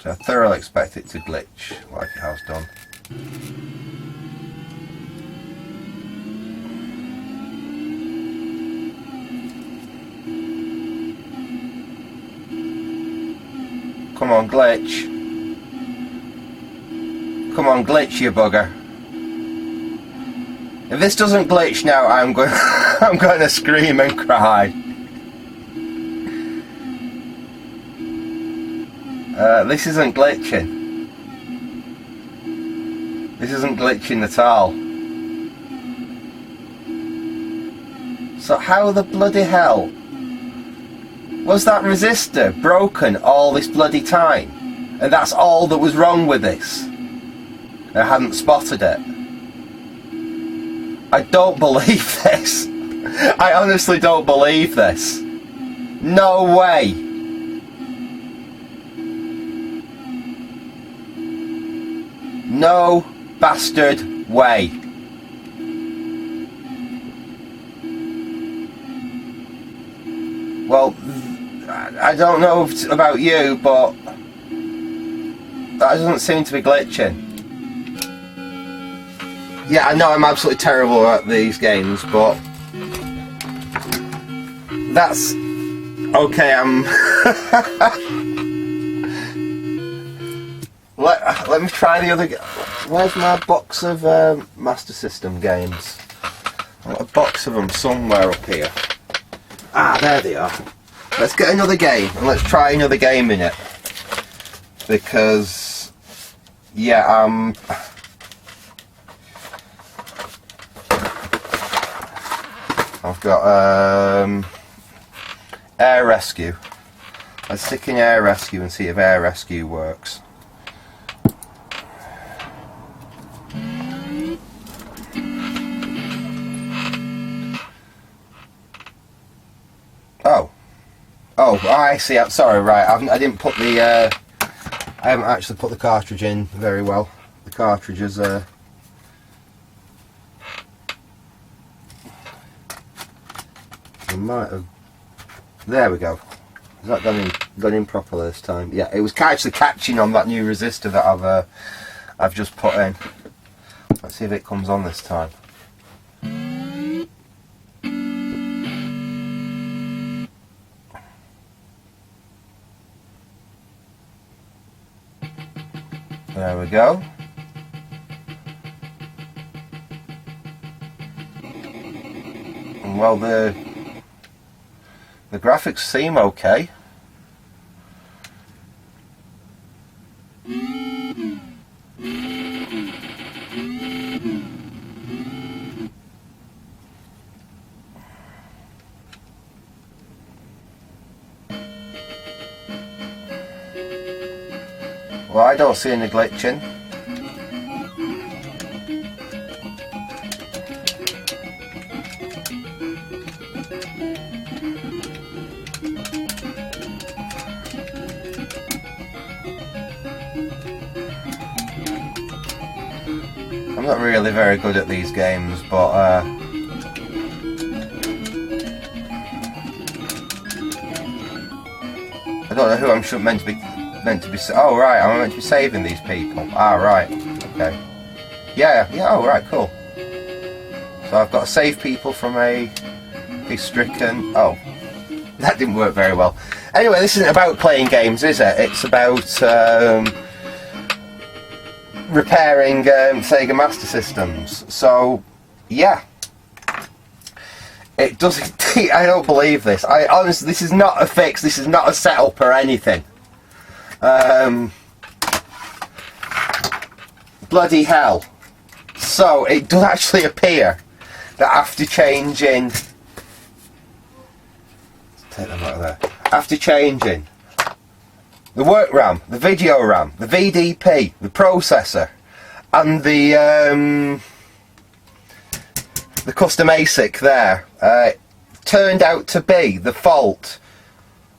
So I thoroughly expect it to glitch like it has done. Come on, glitch. Come on, glitch, you bugger. If this doesn't glitch now, I'm going I'm going to scream and cry. This isn't glitching. This isn't glitching at all. So how the bloody hell was that resistor broken all this bloody time? And that's all that was wrong with this? I hadn't spotted it. I don't believe this. I honestly don't believe this. No way. No bastard way. Well, I don't know about you, but that doesn't seem to be glitching. Yeah, I know I'm absolutely terrible at these games, but that's okay. Let me try the other. Where's my box of Master System games? I've got a box of them somewhere up here. Ah, there they are. Let's get another game and let's try another game in it, because yeah, I've got Air Rescue. Let's stick in Air Rescue and see if Air Rescue works. Oh, I see. I'm sorry. Right, I didn't put the. I haven't actually put the cartridge in very well. The cartridge is. I might have. There we go. Has that gone in properly this time? Yeah, it was actually catching on that new resistor that I've just put in. Let's see if it comes on this time. There we go. And well, the graphics seem okay. Well, I don't see any glitching. I'm not really very good at these games, but I don't know who I'm meant to be. Oh right, I'm meant to be saving these people. Ah right, okay. Yeah. Oh right, cool. So I've got to save people from a stricken. Oh, that didn't work very well. Anyway, this isn't about playing games, is it? It's about repairing Sega Master Systems. So yeah, it does. I don't believe this. I honestly, this is not a fix. This is not a setup or anything. Bloody hell. So it does actually appear that after changing, let's take them out of there, after changing the work RAM, the video RAM, the VDP, the processor and the custom ASIC there, turned out to be the fault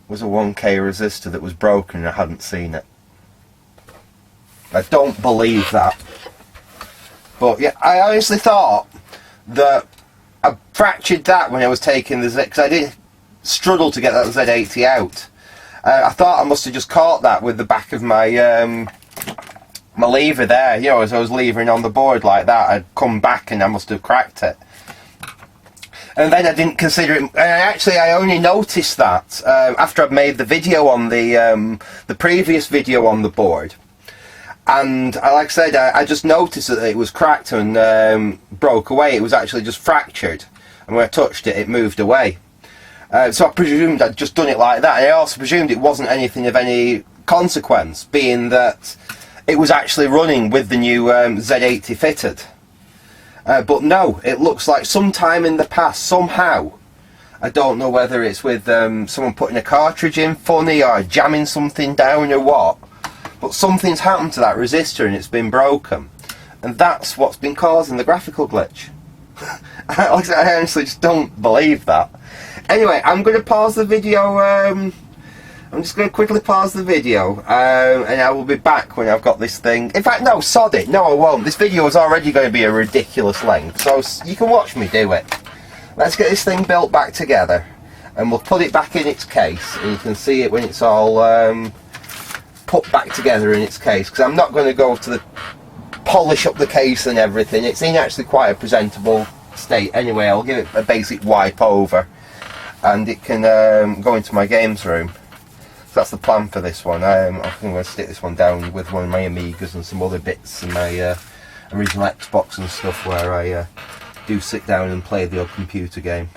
was a 1K resistor that was broken and I hadn't seen it. I don't believe that. But yeah, I honestly thought that I fractured that when I was taking the Z, because I did struggle to get that Z80 out. I thought I must have just caught that with the back of my my lever there. You know, as I was levering on the board like that, I'd come back and I must have cracked it. And then I didn't consider it. Actually, I only noticed that after I'd made the video on the previous video on the board. And like I said, I just noticed that it was cracked and broke away. It was actually just fractured. And when I touched it, it moved away. So I presumed I'd just done it like that. And I also presumed it wasn't anything of any consequence, being that it was actually running with the new Z80 fitted. But no, it looks like sometime in the past, somehow, I don't know whether it's with someone putting a cartridge in funny or jamming something down or what, but something's happened to that resistor and it's been broken. And that's what's been causing the graphical glitch. Like I said, I honestly just don't believe that. Anyway, I'm going to pause the video. I'm just going to quickly pause the video and I will be back when I've got this thing. In fact, no, sod it. No, I won't. This video is already going to be a ridiculous length, so you can watch me do it. Let's get this thing built back together and we'll put it back in its case and you can see it when it's all put back together in its case, because I'm not going to go to the polish up the case and everything. It's in actually quite a presentable state anyway. I'll give it a basic wipe over and it can go into my games room. So that's the plan for this one. I think I'm going to stick this one down with one of my Amigas and some other bits in my original Xbox and stuff where I do sit down and play the old computer game.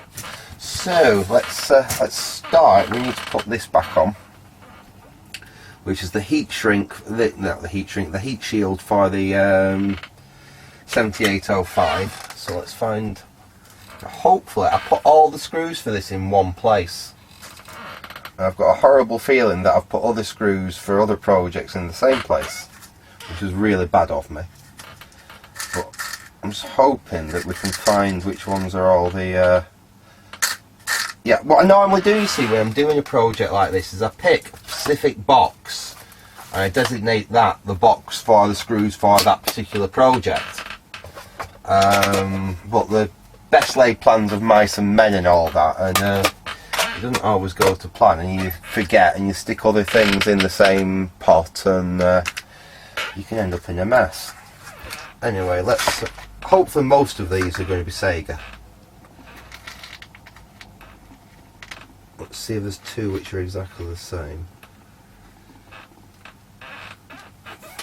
So let's start. We need to put this back on, which is the heat shrink, the heat shield for the 7805. So let's find. Hopefully, I put all the screws for this in one place. I've got a horrible feeling that I've put other screws for other projects in the same place, which is really bad of me. But I'm just hoping that we can find which ones are all the... Yeah, what I normally do, you see, when I'm doing a project like this, is I pick a specific box and I designate that the box for the screws for that particular project. But best laid plans of mice and men and all that, and it doesn't always go to plan, and you forget and you stick other things in the same pot, and you can end up in a mess. Anyway, let's hopefully most of these are going to be Sega. Let's see if there's two which are exactly the same.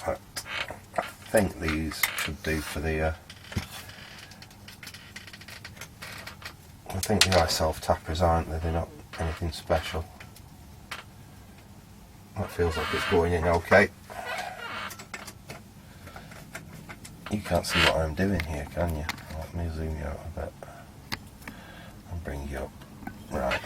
I think these should do for the I think they are self-tappers, aren't they? They're not anything special. That feels like it's going in okay. You can't see what I'm doing here, can you? Let me zoom you out a bit and bring you up. Right.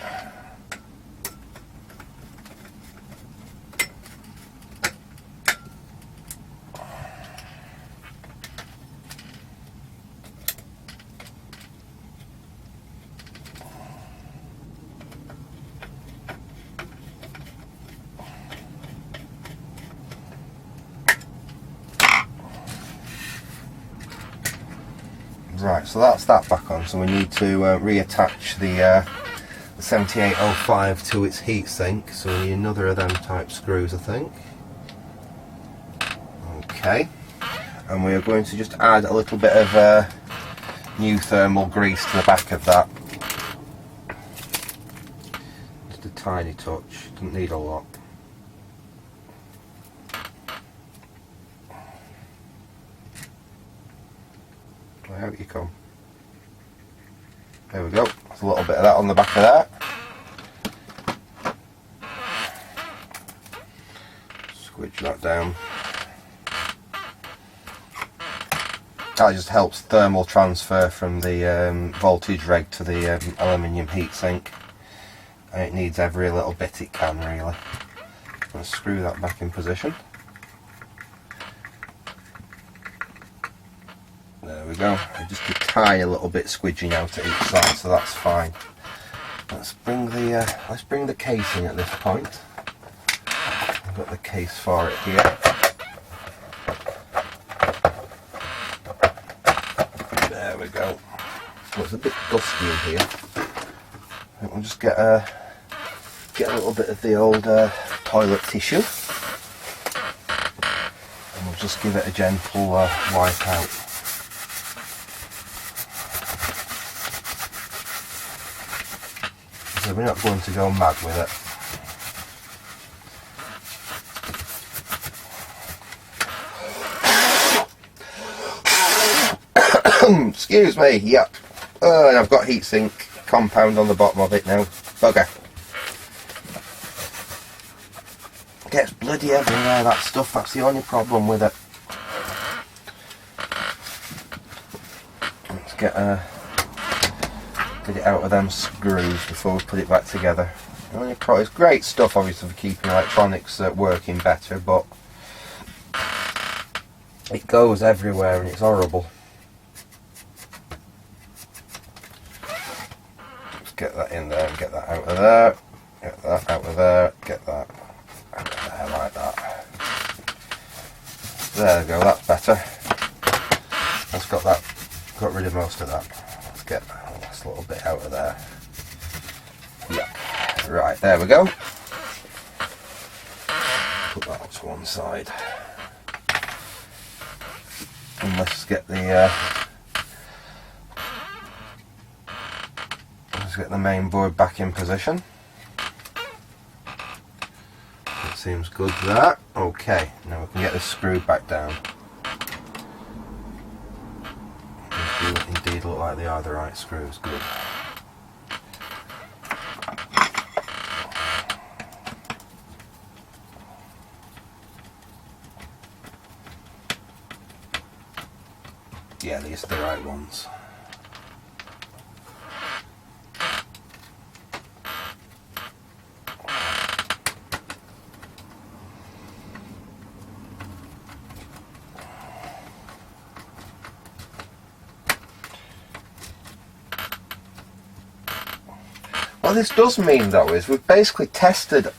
Right, so that's that back on, so we need to reattach the 7805 to its heatsink, so we need another of them type screws, I think. Okay, and we are going to just add a little bit of new thermal grease to the back of that. Just a tiny touch, doesn't need a lot. Out you come. There we go. There's a little bit of that on the back of that. Squidge that down. That just helps thermal transfer from the voltage reg to the aluminium heatsink, and it needs every little bit it can, really. Let's screw that back in position. There we go. Just a tiny little bit squidging out at each side, so that's fine. Let's bring the case in at this point. I've got the case for it here. There we go. So it's a bit dusty in here. I think we'll just get a little bit of the old toilet tissue, and we'll just give it a gentle wipe out. So we're not going to go mad with it. Excuse me, yep. And I've got heatsink compound on the bottom of it now. Bugger. Gets bloody everywhere, that stuff, that's the only problem with it. Let's get it out of them screws before we put it back together. It's great stuff, obviously, for keeping electronics working better, but it goes everywhere and it's horrible. Just get that in there and get that out of there, get that out of there, get that out of there like that. There we go, that's better. That's got rid of most of that. Let's get that last little bit out of there. Yeah, right, there we go. Put that to one side. And let's get the main board back in position. That seems good there. Okay, now we can get this screwed back down. These do indeed look like they are the right screws. Good. Yeah, these are the right ones. What this does mean, though, is we've basically tested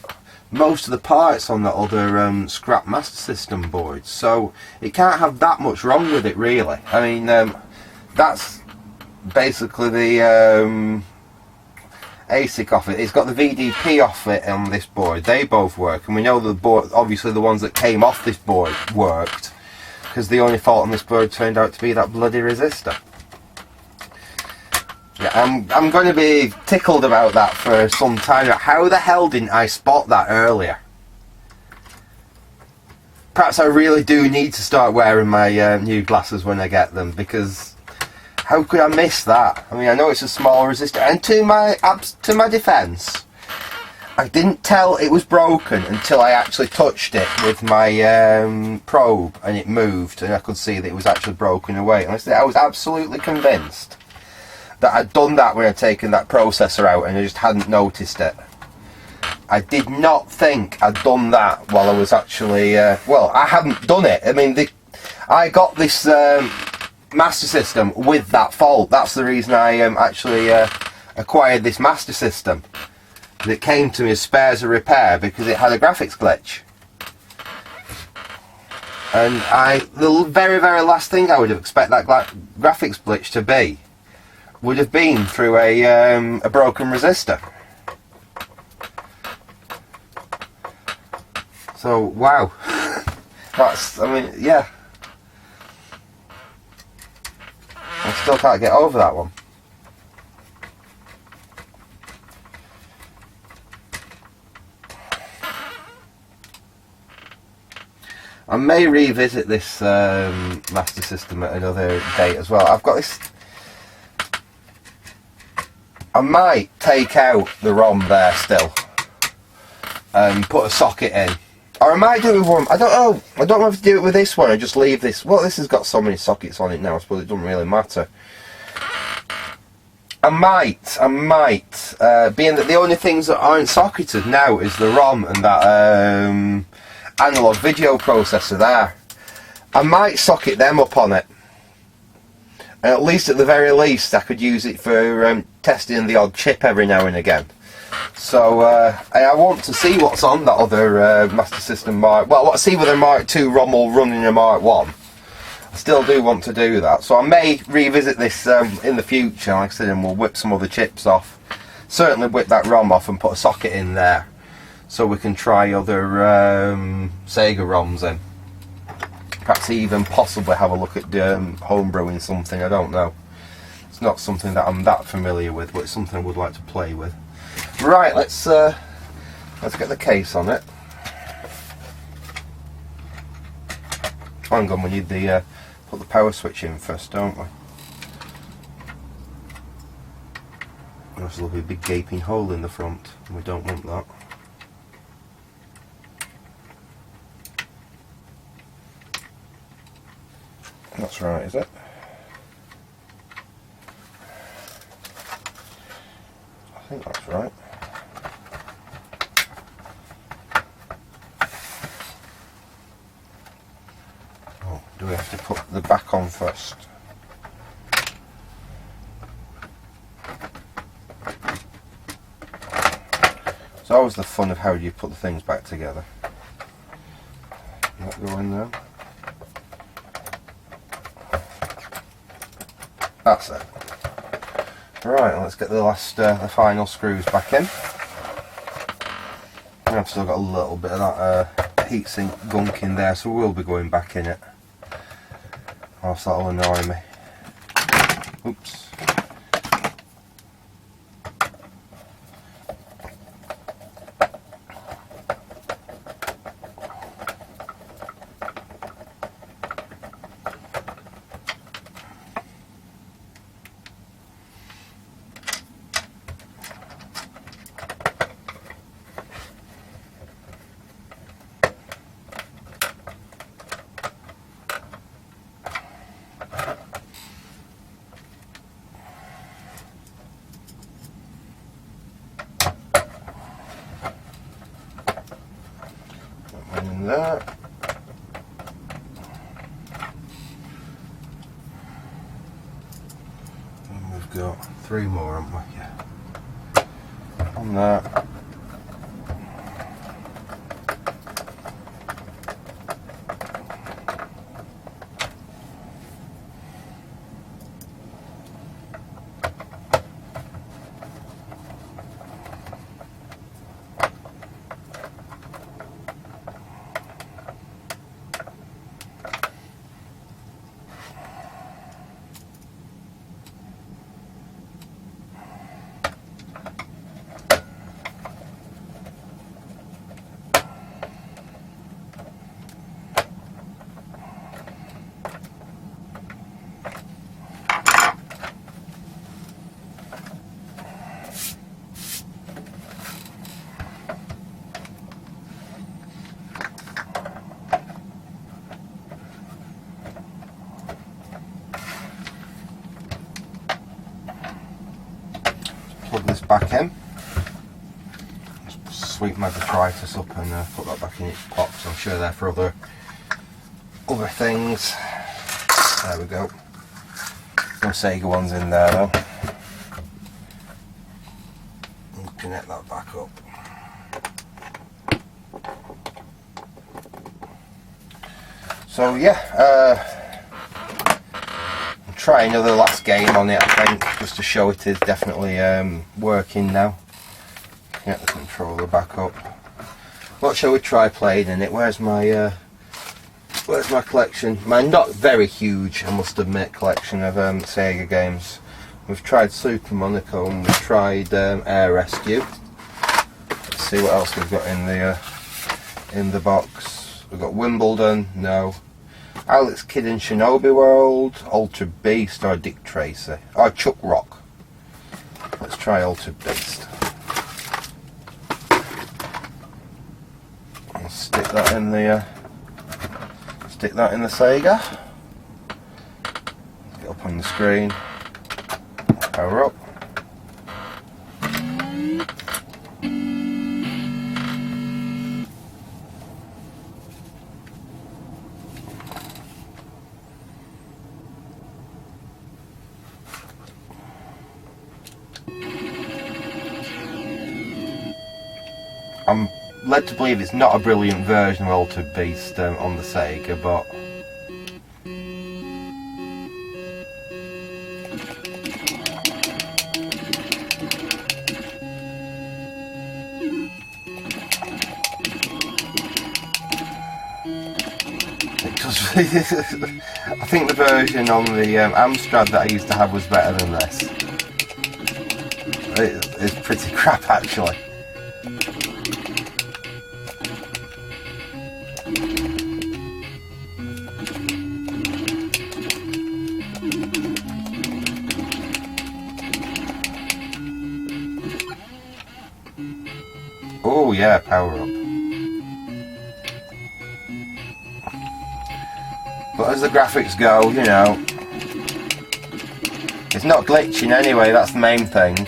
most of the parts on the other scrap Master System boards, so it can't have that much wrong with it, really. I mean, that's basically the ASIC off it. It's got the VDP off it on this board. They both work, and we know the board, obviously the ones that came off this board worked, because the only fault on this board turned out to be that bloody resistor. Yeah, I'm going to be tickled about that for some time. How the hell didn't I spot that earlier? Perhaps I really do need to start wearing my new glasses when I get them, because how could I miss that? I mean, I know it's a small resistor, and to my defence, I didn't tell it was broken until I actually touched it with my probe, and it moved, and I could see that it was actually broken away. Honestly, I was absolutely convinced that I'd done that when I'd taken that processor out, and I just hadn't noticed it. I did not think I'd done that while I was actually, well, I hadn't done it. I mean, I got this Master System with that fault. That's the reason I actually acquired this Master System. It came to me as spares a repair because it had a graphics glitch. And the very, very last thing I would have expected that graphics glitch to be would have been through a broken resistor. So, wow. That's, I mean, yeah. I still can't get over that one. I may revisit this Master System at another date as well. I've got this. I might take out the ROM there still and put a socket in. Or I might do it with one. I don't know. I don't know if to do it with this one or just leave this. Well, this has got so many sockets on it now, I suppose it doesn't really matter. I might, being that the only things that aren't socketed now is the ROM and that analog video processor there. I might socket them up on it. And at least, at the very least, I could use it for testing the odd chip every now and again. So I want to see what's on that other Master System Mark. Well, I want to see whether Mark II ROM will run in a Mark 1. I still do want to do that. So I may revisit this in the future, like I said, and we'll whip some other chips off. Certainly whip that ROM off and put a socket in there, so we can try other Sega ROMs in. Perhaps even possibly have a look at homebrewing something. I don't know. It's not something that I'm that familiar with, but it's something I would like to play with. Right, let's get the case on it. Hang on, we need the put the power switch in first, don't we? There's a lovely big gaping hole in the front, and we don't want that. That's right, is it? I think that's right. Oh, do we have to put the back on first? It's always the fun of how do you put the things back together. That go in there. That's it. Right, let's get the last, the final screws back in. And I've still got a little bit of that heatsink gunk in there, so we'll be going back in it. Or else that'll annoy me. Oops. There. And we've got 3 more, haven't we? Yeah. On that. back in. Just sweep my detritus up and put that back in its box. I'm sure they're for other things. There we go. No Sega ones in there though. Connect that back up. So yeah, I'll try another last game on it, I think, just to show it is definitely working now. Get the controller back up. What shall we try playing in it? Where's my collection? My not very huge, I must admit, collection of Sega games. We've tried Super Monaco and we've tried Air Rescue. Let's see what else we've got in the box. We've got Wimbledon, no. Alex Kidd in Shinobi World, Altered Beast, or Dick Tracy. Oh, Chuck Rock. Let's try Altered Beast. I'll stick that in the Sega. Get up on the screen. Power up. I'm led to believe it's not a brilliant version of Altered Beast on the Sega, but I think the version on the Amstrad that I used to have was better than this. It's pretty crap actually. Oh yeah, power up. But as the graphics go, you know, it's not glitching anyway, that's the main thing.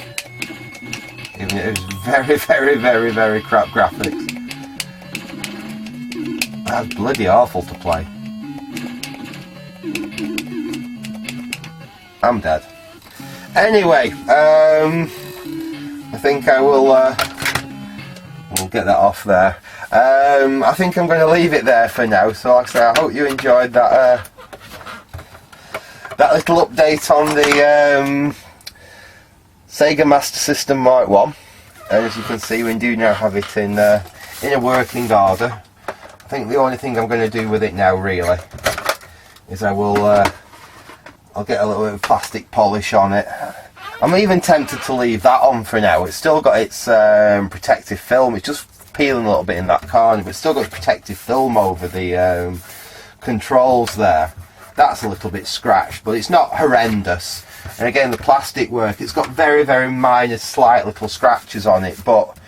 Even it was very crap graphics. That's bloody awful to play. I'm dead. Anyway, I think I will we'll get that off there. I think I'm going to leave it there for now. So like I say, I hope you enjoyed that little update on the Sega Master System Mk1. And as you can see, we do now have it in a working order. I think the only thing I'm going to do with it now really is I'll get a little bit of plastic polish on it. I'm even tempted to leave that on for now. It's still got its protective film. It's just peeling a little bit in that corner, but it's still got protective film over the controls there. That's a little bit scratched, but it's not horrendous. And again, the plastic work, it's got very minor, slight little scratches on it, but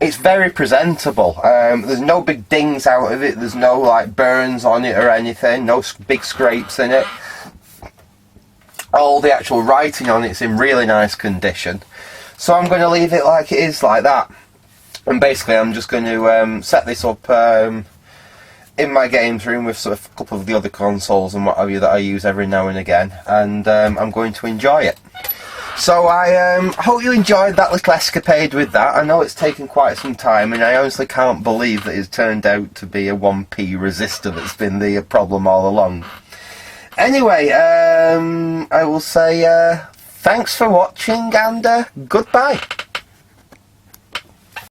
it's very presentable. There's no big dings out of it. There's no like burns on it or anything. No big scrapes in it. All the actual writing on it's in really nice condition. So I'm going to leave it like it is, like that. And basically I'm just going to set this up in my games room with sort of a couple of the other consoles and what have you that I use every now and again. And I'm going to enjoy it. So I hope you enjoyed that little escapade with that. I know it's taken quite some time, and I honestly can't believe that it's turned out to be a 1p resistor that's been the problem all along. Anyway, I will say thanks for watching and goodbye.